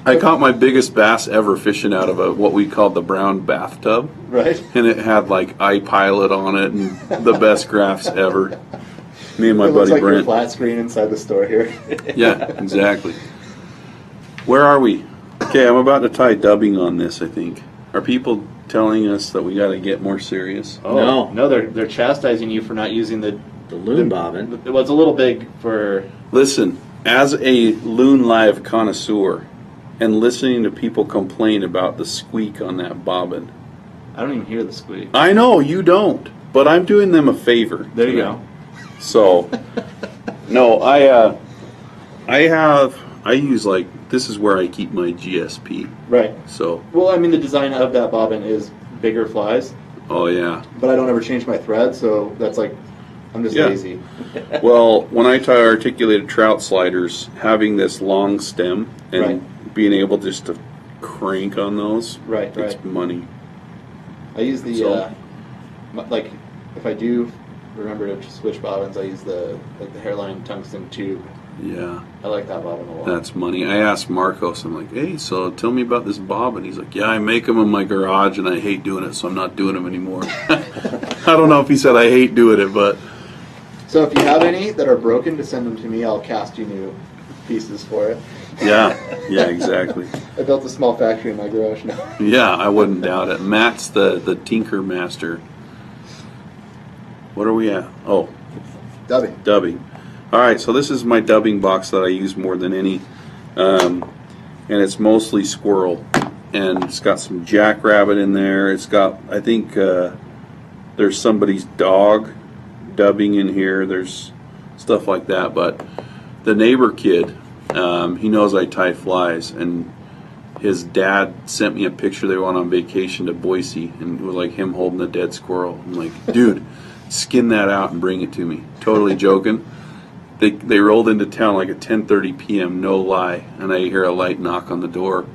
I caught my biggest bass ever fishing out of what we called the brown bathtub, right. and it had like iPilot on it and the best graphs ever. Me and my It looks buddy like your Brent. flat screen inside the store here. Yeah, exactly. Where are we? Okay, I'm about to tie dubbing on this, I think. Are people telling us that we got to get more serious? No. No, they're chastising you for not using the Loon bobbin. It was a little big for. Listen, as a Loon Live connoisseur and listening to people complain about the squeak on that bobbin. I don't even hear the squeak. I know, you don't, but I'm doing them a favor. There you go. So, no, I use this is where I keep my GSP. Right. So, Well, I mean, the design of that bobbin is bigger flies, oh yeah. but I don't ever change my thread, so that's like, I'm just Yeah. lazy. Well, when I tie articulated trout sliders, having this long stem and Right. being able just to crank on those, Right, it's right. money. I use the, So- like, if I do remember to switch bobbins, I use the hairline tungsten tube. Yeah, I like that bobbin a lot. that's money. I asked Marcos, I'm like, hey, so tell me about this bobbin. He's like, yeah, I make them in my garage and I hate doing it, so I'm not doing them anymore. I don't know if he said I hate doing it, but So if you have any that are broken, to send them to me. I'll cast you new pieces for it. yeah, exactly. I built a small factory in my garage now. Yeah, I wouldn't doubt it. Matt's the tinker master. What are we at? Oh, Dubbing. dubbing. All right, so this is my dubbing box that I use more than any, and it's mostly squirrel, and it's got some jackrabbit in there. It's got, I think, there's somebody's dog dubbing in here. There's stuff like that, but the neighbor kid, he knows I tie flies, and his dad sent me a picture. They went on vacation to Boise, and it was like him holding a dead squirrel. I'm like, dude, skin that out and bring it to me. Totally joking. They rolled into town like at 10:30 p.m., no lie, and I hear a light knock on the door.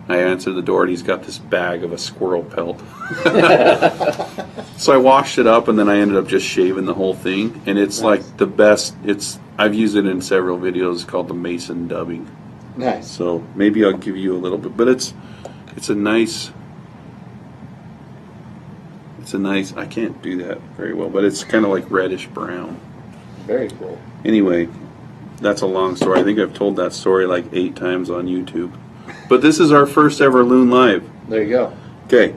I answer the door, and he's got this bag of a squirrel pelt. So I washed it up, and then I ended up just shaving the whole thing, and it's like the best. I've used it in several videos. It's called the Mason dubbing. Nice. So maybe I'll give you a little bit, but it's a nice. I can't do that very well, but it's kind of like reddish brown. Very cool. Anyway, that's a long story. I think I've told that story like 8 times on YouTube. But this is our first ever Loon Live. There you go. Okay,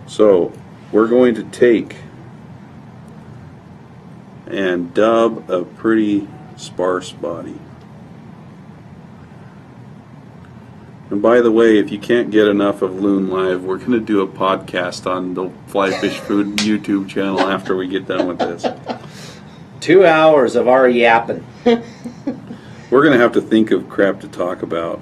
so we're going to take and dub a pretty sparse body. And by the way, if you can't get enough of Loon Live, we're going to do a podcast on the Fly Fish Food YouTube channel after we get done with this. 2 hours of our yapping. We're going to have to think of crap to talk about.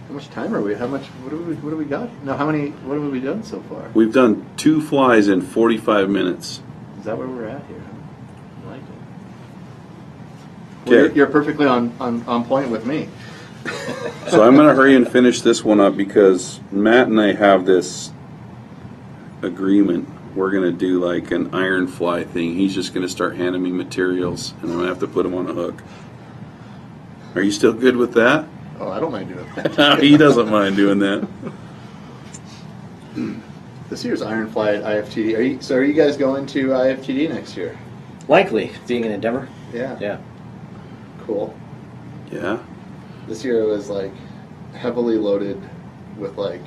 How much time are we? What do we got? No, what have we done so far? We've done 2 flies in 45 minutes. Is that where we're at here? I like it. Okay. Well, you're perfectly on point with me. So I'm going to hurry and finish this one up because Matt and I have this agreement. We're going to do like an iron fly thing. He's just going to start handing me materials, and I'm going to have to put them on a hook. Are you still good with that? Oh, I don't mind doing that. He doesn't mind doing that. This year's Iron Fly at IFTD. Are you guys going to IFTD next year? Likely, being in Endeavor. Yeah. Yeah. Cool. Yeah. This year it was like heavily loaded with like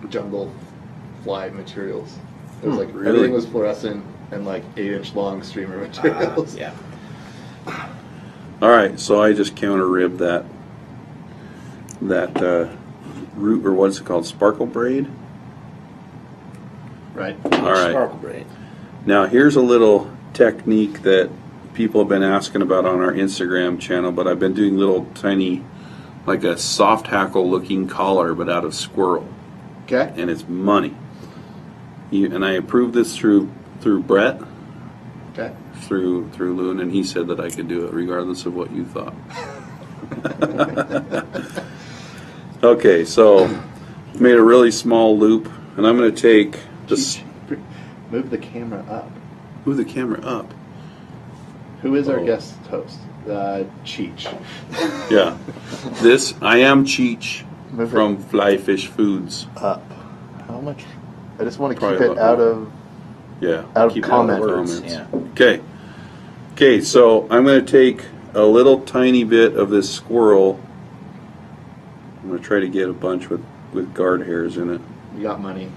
jungle fly materials. It was like really? everything was fluorescent and like 8-inch long streamer materials. Yeah. All right, so I just counter ribbed that root, or what's it called, sparkle braid. Right. All right. Sparkle braid. Now here's a little technique that people have been asking about on our Instagram channel, but I've been doing little tiny, like a soft hackle looking collar, but out of squirrel, Okay. and it's money. And I approved this through Brett, Okay. through Loon, and he said that I could do it regardless of what you thought. Okay, so made a really small loop, and I'm going to take this. Move the camera up. Move the camera up. Who is our Oh. guest host? Cheech. Yeah, this I am Cheech Move it from Fly Fish Foods. up. How much? I just want to Probably keep it about out of. Yeah, Out of keep it comment. Words, comments. yeah. Okay, so I'm going to take a little tiny bit of this squirrel I'm going to try to get a bunch with guard hairs in it. You got money.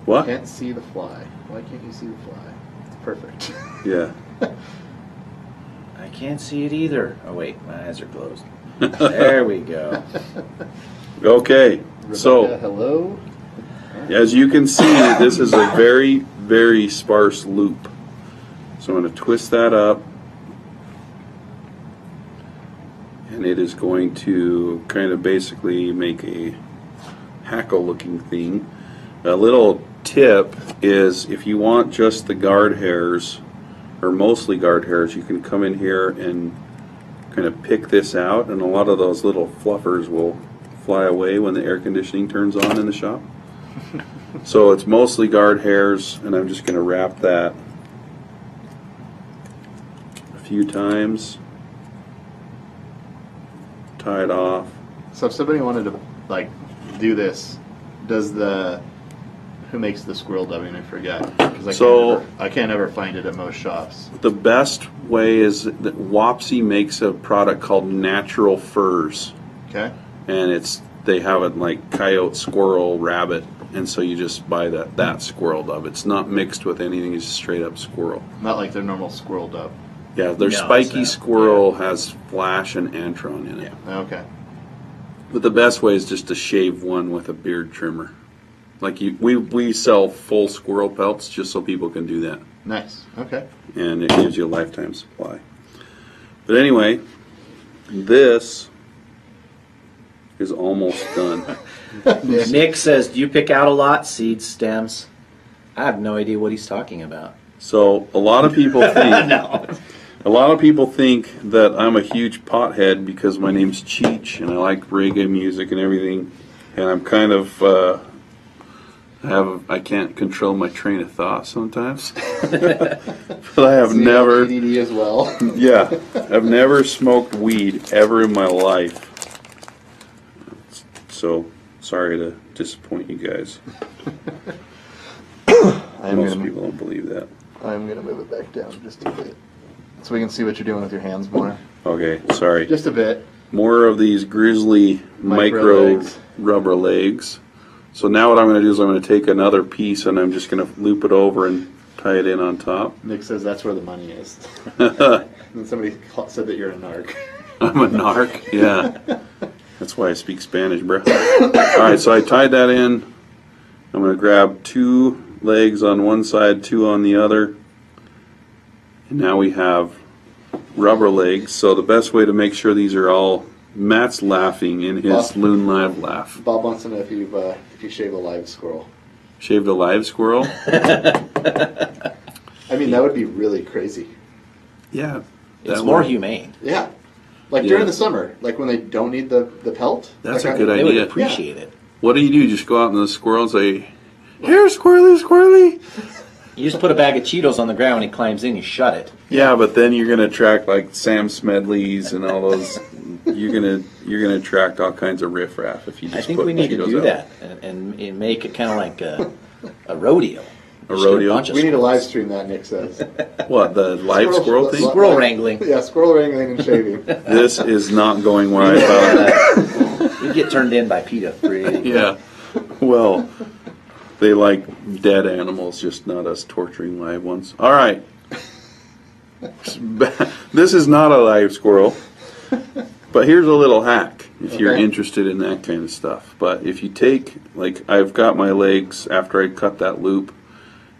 What? Can't see the fly. Why can't you see the fly? It's perfect. Yeah. I can't see it either. Oh wait, my eyes are closed. There we go. Okay. Rebecca, So, hello. as you can see, this is a very, very sparse loop. So I'm going to twist that up. And it is going to kind of basically make a hackle looking thing. A little tip is if you want just the guard hairs, or mostly guard hairs, you can come in here and kind of pick this out, and a lot of those little fluffers will fly away when the air conditioning turns on in the shop. So it's mostly guard hairs, and I'm just going to wrap that a few times, tie it off. So if somebody wanted to like do this, does the who makes the squirrel dubbing? I forget because I can't ever find it at most shops. The best way is that Wapsie makes a product called Natural Furs, Okay. and they have it like coyote, squirrel, rabbit, and so you just buy that squirrel dub. It's not mixed with anything; it's just straight up squirrel. Not like their normal squirrel dub. Yeah, their No, spiky it's not. squirrel has flash and antron in it. Okay. But the best way is just to shave one with a beard trimmer. Like we sell full squirrel pelts just so people can do that, Nice. Okay. and it gives you a lifetime supply. But anyway, this is almost done. Nick says, "Do you pick out a lot? Seeds, stems?" I have no idea what he's talking about. So a lot of people think No. a lot of people think that I'm a huge pothead because my name's Cheech and I like reggae music and everything, and I'm kind of I can't control my train of thought sometimes. But I have never, ADD as well. yeah, I've never smoked weed ever in my life. So sorry to disappoint you guys. Most people don't believe that. I'm gonna move it back down just a bit, so we can see what you're doing with your hands more. Okay, sorry. Just a bit. More of these grizzly micro legs. rubber legs. So now what I'm going to do is I'm going to take another piece and I'm just going to loop it over and tie it in on top. Nick says that's where the money is. And somebody said that you're a narc. I'm a narc, yeah. That's why I speak Spanish, bro. Alright, so I tied that in. I'm going to grab 2 legs on one side, 2 on the other. And now we have rubber legs. So the best way to make sure these are all... Matt's laughing in his Loon Live laugh. Bob wants to know if you shave a live squirrel. Shaved a live squirrel? I mean, that would be really crazy. Yeah. It's more humane. Yeah. Like Yeah. during the summer, like when they don't need the pelt. That's like a good They would idea. appreciate it. What do? You just go out in the squirrel and say, "Here, squirrely, squirrely." You just put a bag of Cheetos on the ground when he climbs in, you shut it. Yeah, but then you're gonna attract like Sam Smedley's and all those. You're gonna attract all kinds of riffraff if you just. I think put we need to Cheetos do out. that and make it kind of like a rodeo. A Just get rodeo? bunch of We need to live stream that, Nick says. What, the live squirrel thing? Squirrel wrangling. Yeah, squirrel wrangling and shaving. This is not going where I thought. You get turned in by PETA pretty. Yeah. Well, they like dead animals, just not us torturing live ones. All right. This is not a live squirrel, but here's a little hack if you're Okay. interested in that kind of stuff. But if you take, like, I've got my legs after I cut that loop,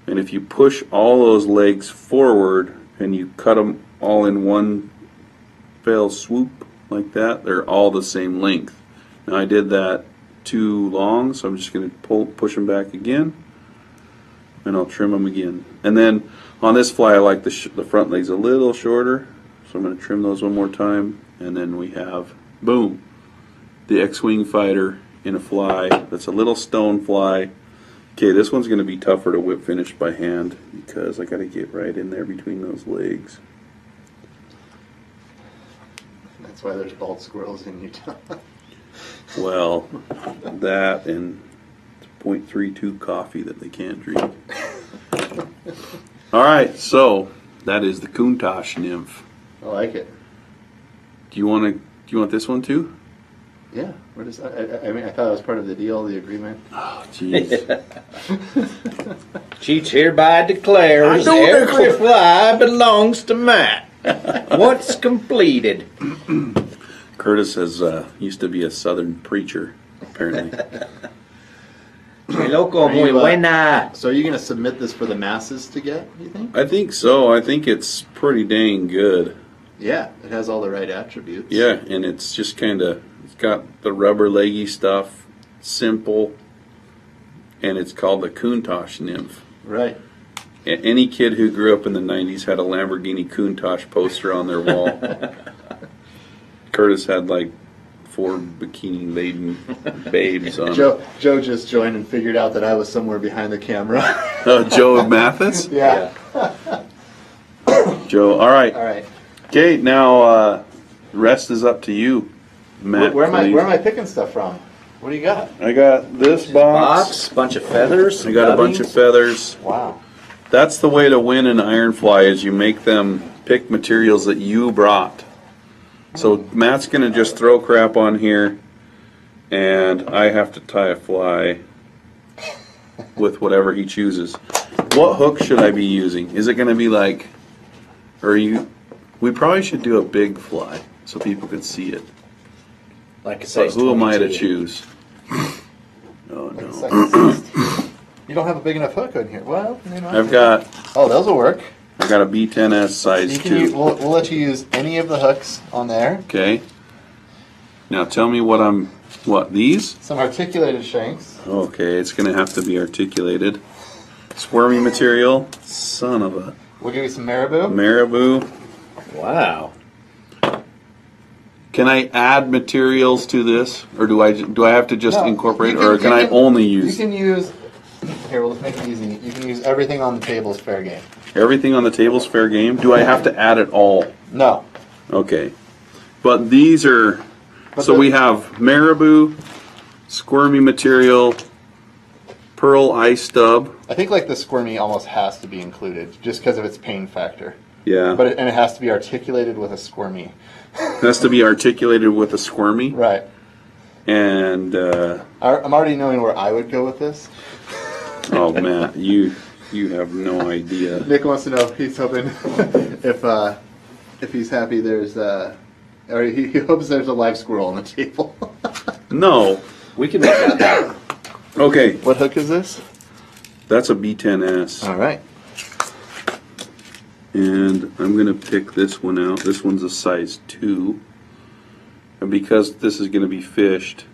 and if you push all those legs forward and you cut them all in one fell swoop like that, they're all the same length. Now I did that too long, so I'm just going to push them back again, and I'll trim them again. And then on this fly, I like the front legs a little shorter, so I'm going to trim those one more time, and then we have, boom, the X-Wing fighter in a fly. That's a little stone fly. Okay, this one's going to be tougher to whip finish by hand because I got to get right in there between those legs. That's why there's bald squirrels in Utah. Well, that and 0.32 coffee that they can't drink. All right, so that is the Countach nymph. I like it. Do you want this one too? Yeah. We're just. I mean, I thought it was part of the deal, the agreement. Oh, jeez. Cheech hereby declares every fly belongs to Matt. Once completed. Curtis has used to be a Southern preacher, apparently. Loco muy buena. So are you going to submit this for the masses to get, do you think? I think so. I think it's pretty dang good. Yeah, it has all the right attributes. Yeah, and it's just kind of, it's got the rubber leggy stuff, simple, and it's called the Countach nymph. Right. Any kid who grew up in the 90s had a Lamborghini Countach poster on their wall. Curtis had like 4 bikini-laden babes on. Joe just joined and figured out that I was somewhere behind the camera. Joe Mathis? Yeah. Joe, all right. All right. Okay, now rest is up to you, Matt. Where am I picking stuff from? What do you got? I got this box. Bunch of feathers. I got a bunch of feathers. Wow. That's the way to win an iron fly is you make them pick materials that you brought. So Matt's going to just throw crap on here, and I have to tie a fly with whatever he chooses. What hook should I be using? Is it going to be like, we probably should do a big fly so people can see it. Like a But size who am I to 22. choose? Oh no. You don't have a big enough hook in here. Well, you know. I've got Oh, those will work. a B10S size You can use, 2. we'll let you use any of the hooks on there. Okay. Now tell me what these? Some articulated shanks. Okay, it's going to have to be articulated. Squirmy material. Son of a We'll give you some marabou. marabou. Wow. Can I add materials to this, or do I have to just No, incorporate, you or can I only You use can use. Here, we'll make it easy. You can use everything on the table is fair game. everything on the table's fair game? Do I have to add it all? No. Okay, but these are. So we have marabou, squirmy material, pearl eye stub. I think like the squirmy almost has to be included just because of its pain factor. Yeah, But it has to be articulated with a squirmy. it has to be articulated with a squirmy. Right. And I'm already knowing where I would go with this. oh Matt, you have no idea. Nick wants to know if he's hoping if he's happy there's or he hopes there's a live squirrel on the table. No. We can make that happen. Okay, What hook is this? that's a B10S. All right. And I'm going to pick this one out. This one's a size 2. And because this is going to be fished,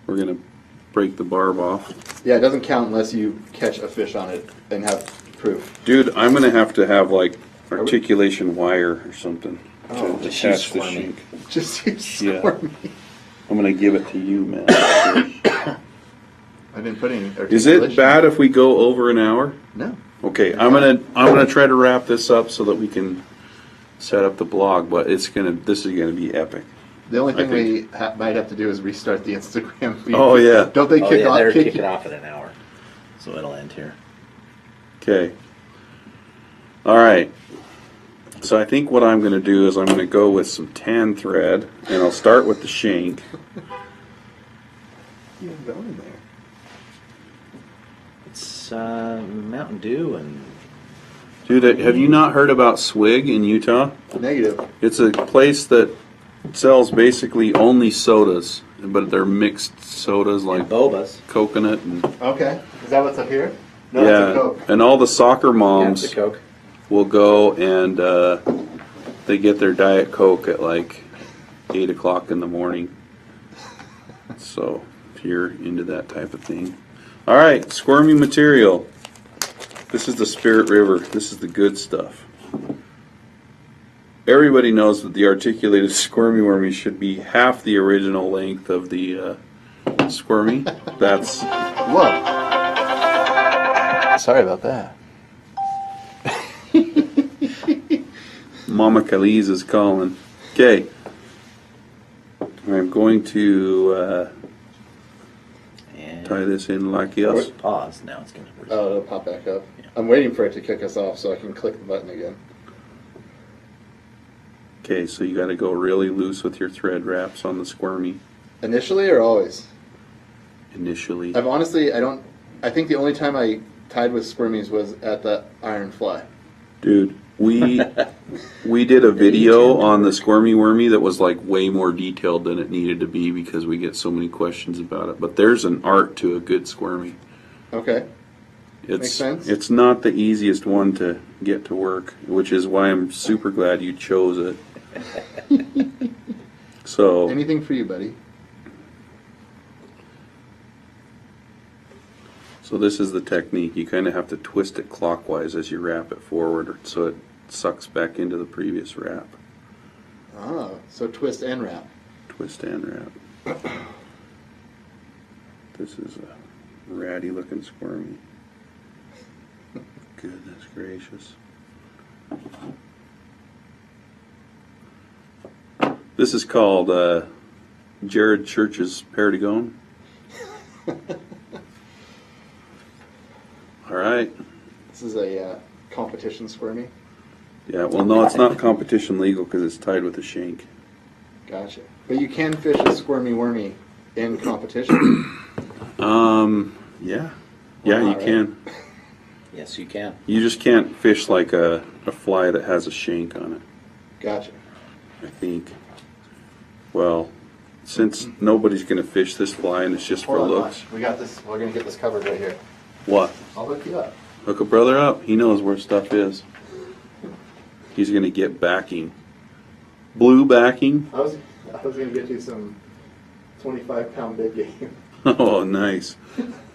we're going to break the barb off. Yeah, it doesn't count unless you catch a fish on it and have proof. Dude, I'm going to have like articulation wire or something Oh, to just attach the use squirmy. shank. Just use Yeah. squirmy. I'm going to give it to you, man. I didn't put any articulation. Is it bad if we go over an hour? No. Okay, I'm gonna try to wrap this up so that we can set up the blog, but this is gonna be epic. The only I thing we might have to do is restart the Instagram feed. Oh yeah. Don't they kick off? They're kick- kicking off at an hour, so it'll end here. Okay. All right. So I think what I'm gonna do is I'm gonna go with some tan thread, and I'll start with the shank. You can go in there. It's Mountain Dew and Dude, have you not heard about Swig in Utah? Negative. It's a place that sells basically only sodas, but they're mixed sodas like bobas. coconut and Okay. Is that what's up here? No, that's a Coke. and all the soccer Yeah, moms it's a Coke. will go and they get their Diet Coke at like 8 o'clock in the morning. So if you're into that type of thing. All right, squirmy material. This is the Spirit River. This is the good stuff. Everybody knows that the articulated squirmy wormy should be half the original length of the squirmy. That's Whoa. Sorry about that. Mama Khalees is calling. Okay. I'm going to And tie this in like this. pause. Now it's going to. Oh, it'll pop back up. Yeah. I'm waiting for it to kick us off so I can click the button again. Okay, so you got to go really loose with your thread wraps on the squirmy Initially or always? initially. I think the only time I tied with squirmies was at the iron fly. Dude, we did a video on the squirmy wormy that was like way more detailed than it needed to be because we get so many questions about it. But there's an art to a good squirmy. Okay. Makes sense. It's not the easiest one to get to work, which is why I'm super glad you chose it. So Anything for you, buddy. So this is the technique. You kind of have to twist it clockwise as you wrap it forward so it sucks back into the previous wrap. Oh, so twist and wrap. Twist and wrap. This is a ratty looking squirmy. Goodness gracious. This is called Jared Church's Perdigon. All right. This is a competition squirmy. Yeah, well, no, it's not competition legal because it's tied with a shank. Gotcha. But you can fish a squirmy wormy in competition. Yeah. Well, Yeah, you not, right? can. Yes, you can. You just can't fish like a fly that has a shank on it, Gotcha. I think. Well, since nobody's going to fish this fly and it's just for Hold on, looks. watch. We got this. We're gonna get this covered right here. What? I'll hook you up. Hook a brother up. He knows where stuff is. He's going to get backing. Blue backing. I was gonna get you some 25-pound big game. Oh, nice.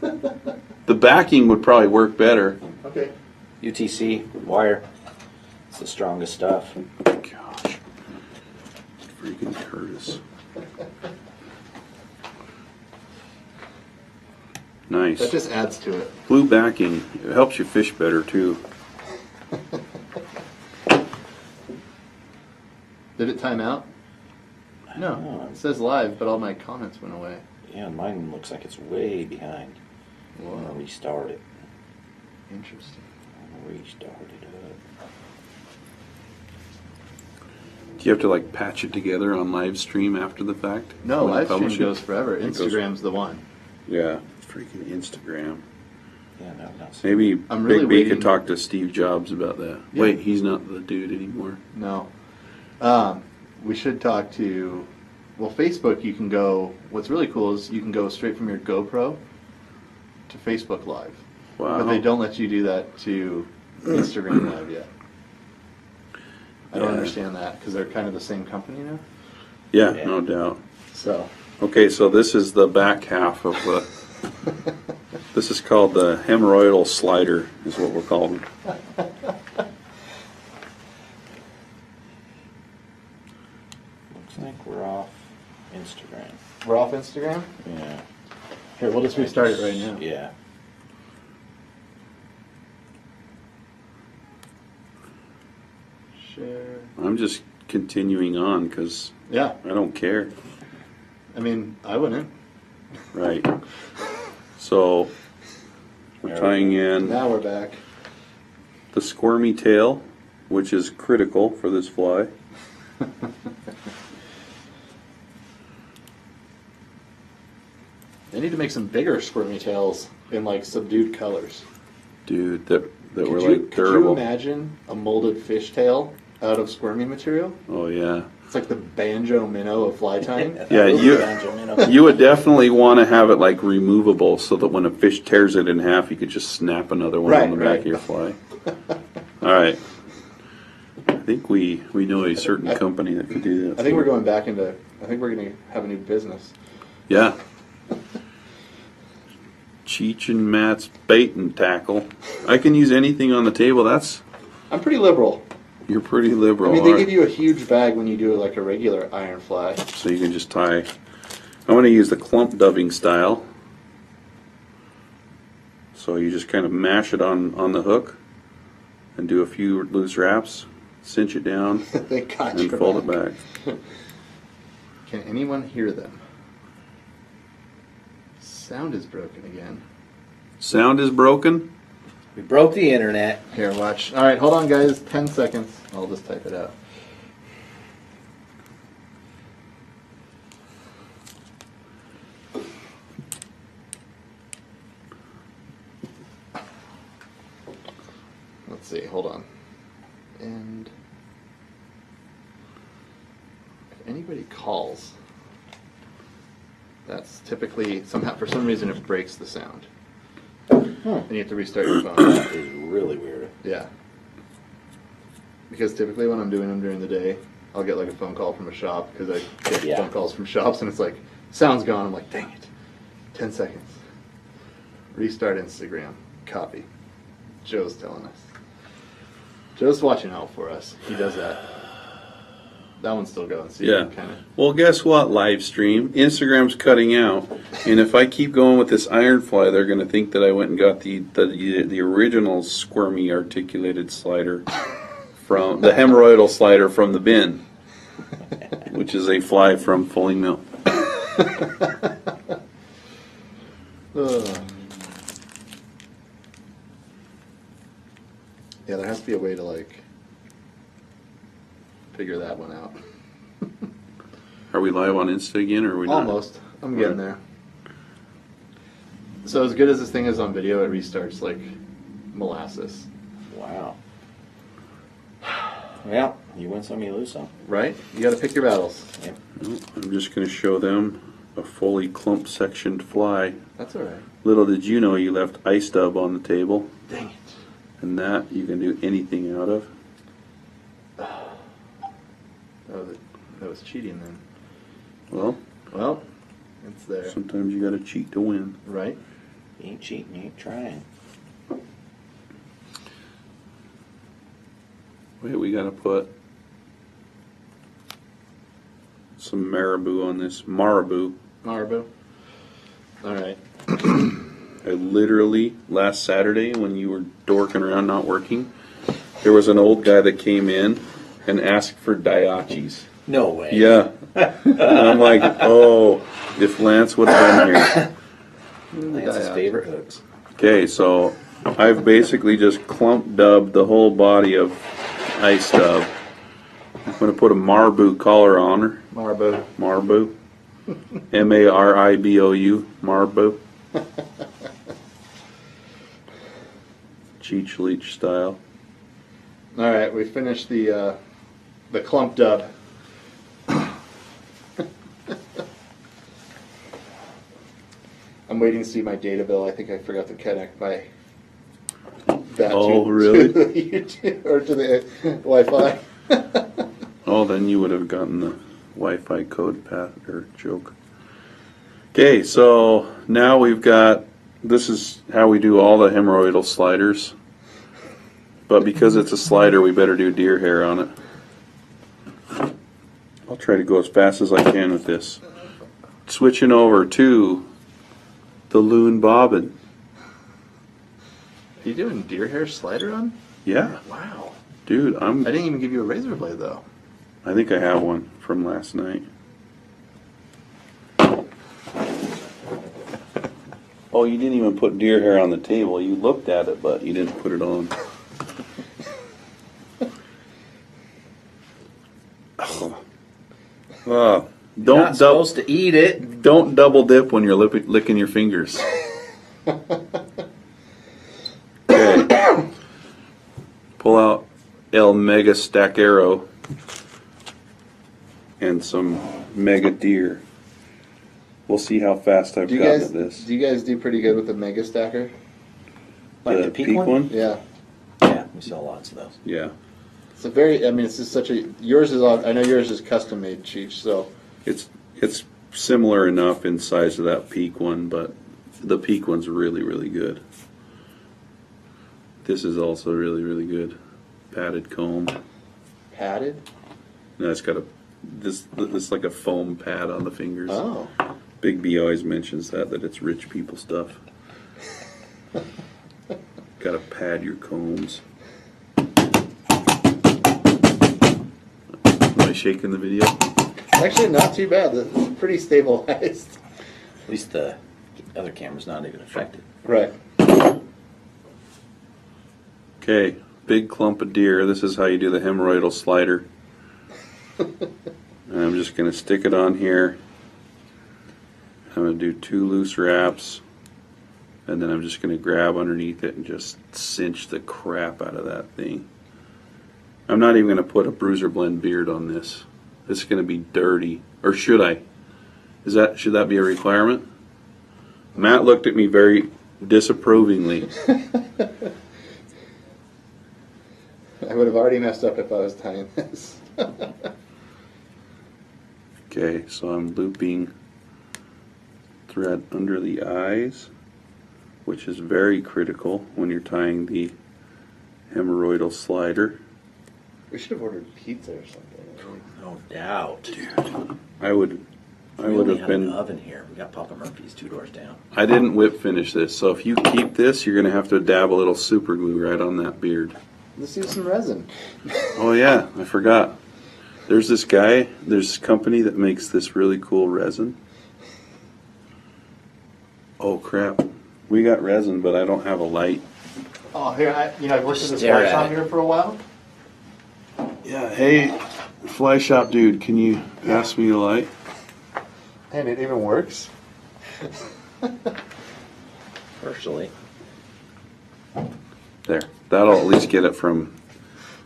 The backing would probably work better. Okay. UTC wire. It's the strongest stuff. Gosh. Freaking Curtis. Nice. That just adds to it. Blue backing. It helps you fish better too. Did it time out? No. It says live, but all my comments went away. Yeah, mine looks like it's way behind. I'm Whoa. gonna restart it. Interesting. I'm gonna restart it up. Do you have to like patch it together on live stream after the fact? No, When you live stream publish it? goes forever. It goes- Instagram's the one. Yeah, freaking Instagram. Yeah, no, not Maybe I'm really Big B waiting- could talk to Steve Jobs about that. Yeah. Wait, he's not the dude anymore. No. We should talk to, well, Facebook, you can go, what's really cool is you can go straight from your GoPro to Facebook Live. Wow. But they don't let you do that to Instagram Live yet. I don't Yeah. understand that because they're kind of the same company now. Yeah, Yeah. no doubt. So, Okay, so this is the back half of the. This is called the hemorrhoidal slider, is what we're calling it. Looks like we're off Instagram. we're off Instagram? Yeah. Here, we'll just restart it right now. Yeah. Share. I'm just continuing on because Yeah, I don't care. I mean, I wouldn't. Right. So we're tying in Now we're back. the squirmy tail, which is critical for this fly. They need to make some bigger squirmy tails in like subdued colors. Dude, that were Could you like durable. imagine a molded fish tail out of squirmy material? Oh yeah. It's like the banjo minnow of fly tying. Yeah, you would definitely want to have it like removable so that when a fish tears it in half, you could just snap another one on the back of your fly. All right. I think we know a certain company that could do that. I think we're going back into. I think we're going to have a new business. Yeah. Cheech and Matt's bait and tackle. I can use anything on the table. I'm pretty liberal. You're pretty liberal. I mean, they All give right. you a huge bag when you do like a regular iron fly. So you can just tie. I'm going to use the clump dubbing style. So you just kind of mash it on the hook and do a few loose wraps, cinch it down, They got and your fold back. it back. Can anyone hear them? Sound is broken again. Sound is broken. We broke the internet. Here, watch. All right, hold on, guys. 10 seconds. I'll just type it out. let's see, hold on. And if anybody calls, that's typically, somehow, for some reason, it breaks the sound. And you have to restart your phone. That is really weird. Yeah. Because typically when I'm doing them during the day, I'll get like a phone call from a shop, because I get phone calls from shops and it's like, sound's gone. I'm like, dang it. 10 seconds. Restart Instagram. Copy. Joe's telling us. Joe's watching out for us. He does that. That one's still going. So Yeah. Kind of. Well, guess what, live stream? Instagram's cutting out. And if I keep going with this iron fly, they're going to think that I went and got the original squirmy articulated slider from the hemorrhoidal slider from the bin, which is a fly from Fully Mill. Yeah, there has to be a way to like figure that one out. Are we live on Insta again, or are we not? Almost. I'm getting there. So as good as this thing is on video, it restarts like molasses. Wow. Well, you win some, you lose some. Right? You got to pick your battles. Yep. No, I'm just going to show them a fully clump sectioned fly. That's all right. Little did you know you left ice dub on the table, Dang it. and that you can do anything out of. That was cheating then. Well, It's there. sometimes you got to cheat to win. Right? You ain't cheating, you ain't trying. Wait, we got to put some marabou on this. Marabou. Marabou. All right. I literally, last Saturday when you were dorking around not working, there was an old guy that came in and asked for diachis. No way. Yeah. And I'm like, oh, if Lance would have been here. Lance's favorite hooks. Okay, so I've basically just clump dubbed the whole body of ice dub. I'm going to put a marabou collar on her. Marabou. Marabou. M-A-R-I-B-O-U. Marabou. Cheech Leech style. All right, we finished the clump dub. I'm waiting to see my data bill. I think I forgot to connect my that really? to the YouTube, or to the Wi-Fi. Oh, then you would have gotten the Wi-Fi code path or joke. Okay, so now we've got, this is how we do all the hemorrhoidal sliders. But because it's a slider, we better do deer hair on it. I'll try to go as fast as I can with this. Switching over to the Loon bobbin. Are you doing deer hair slider on? Yeah, Wow. dude, I didn't even give you a razor blade though. I think I have one from last night. Oh, you didn't even put deer hair on the table. You looked at it, but you didn't put it on. You're Don't not supposed to eat it. Don't double dip when you're licking your fingers. Okay. Pull out El Mega Stack Arrow and some Mega Deer. We'll see how fast I've gotten at this. Do you guys do pretty good with the Mega Stacker? Like the peak one? Yeah. Yeah, we sell lots of those. Yeah. It's a very, I mean, it's just such a, yours is, I know yours is custom made, Cheech, so. It's similar enough in size to that peak one, but the peak one's really, really good. This is also really, really good. Padded comb. Padded? No, it's got this like a foam pad on the fingers. Oh. Big B always mentions that it's rich people stuff. Gotta pad your combs. Am I shaking the video? Actually, not too bad. It's pretty stabilized. At least the other camera's not even affected. Right. Okay, big clump of deer. This is how you do the hemorrhoidal slider. And I'm just going to stick it on here. I'm going to do 2 loose wraps. And then I'm just going to grab underneath it and just cinch the crap out of that thing. I'm not even going to put a Bruiser Blend beard on this. It's going to be dirty. Or should I? Should that be a requirement? Matt looked at me very disapprovingly. I would have already messed up if I was tying this. Okay, so I'm looping thread under the eyes, which is very critical when you're tying the hemorrhoidal slider. We should have ordered pizza or something. No doubt. I would We have only have an been. oven here. We got Papa Murphy's 2 doors down. I didn't whip finish this, so if you keep this, you're going to have to dab a little super glue right on that beard. Let's use some resin. Oh yeah, I forgot. There's this company that makes this really cool resin. Oh crap. We got resin, but I don't have a light. Oh, here, I've worked in this Stare fly at shop it. here for a while. Yeah, hey, fly shop dude, can you pass me a light? And it even works. Partially. There. That'll at least get it from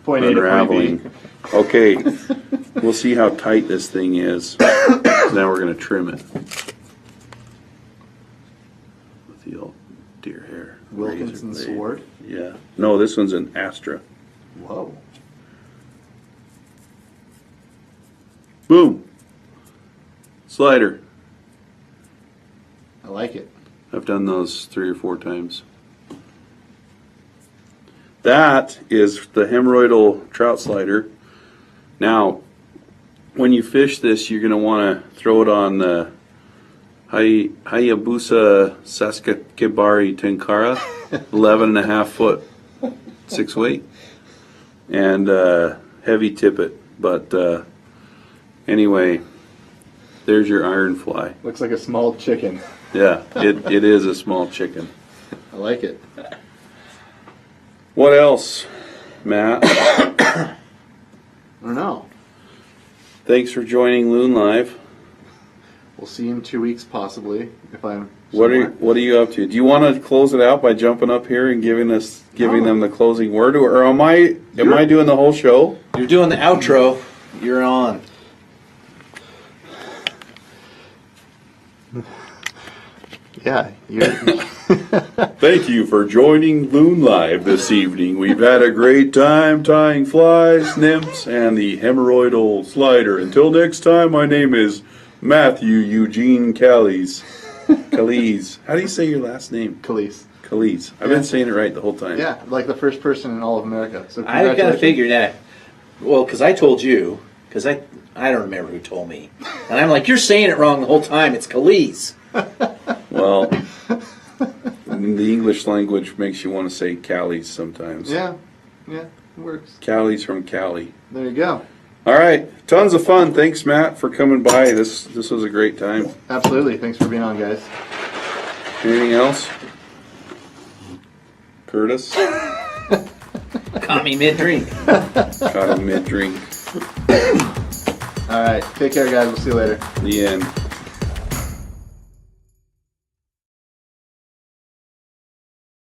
Point A to point unraveling. B. Okay, we'll see how tight this thing is. Now we're going to trim it. With the old deer hair. Wilkinson razor blade. sword. Yeah. No, this one's an Astra. Whoa. Boom. Slider. I like it. I've done those 3 or 4 times. That is the hemorrhoidal trout slider. Now, when you fish this, you're going to want to throw it on the Hayabusa Saskatchewan Tenkara, 11.5 foot 6 weight, and heavy tippet. But anyway, there's your iron fly. Looks like a small chicken. Yeah, it is a small chicken. I like it. What else, Matt? I don't know. Thanks for joining Loon Live. We'll see you in 2 weeks, possibly, if I'm. What somewhere. are you up to? Do you want to close it out by jumping up here and giving them the closing word, or am I doing the whole show? You're doing the outro. You're on. Yeah, you're. Thank you for joining Loon Live this evening. We've had a great time tying flies, nymphs, and the hemorrhoidal slider. Until next time, my name is Matthew Eugene Callies. Callies. How do you say your last name? Khalees. Callies. I've been saying it right the whole time. Yeah, like the first person in all of America. So I kind of congratulations. figured that. Well, because I told you. Because I don't remember who told me. And I'm like, you're saying it wrong the whole time. It's Khalees. Well, the English language makes you want to say Callies sometimes. Yeah, it works. Callies from Cali. There you go. All right, tons of fun. Thanks, Matt, for coming by. This was a great time. Absolutely. Thanks for being on, guys. Anything else? Curtis? Caught me mid-drink. Caught him mid-drink. All right. Take care, guys. We'll see you later. The end.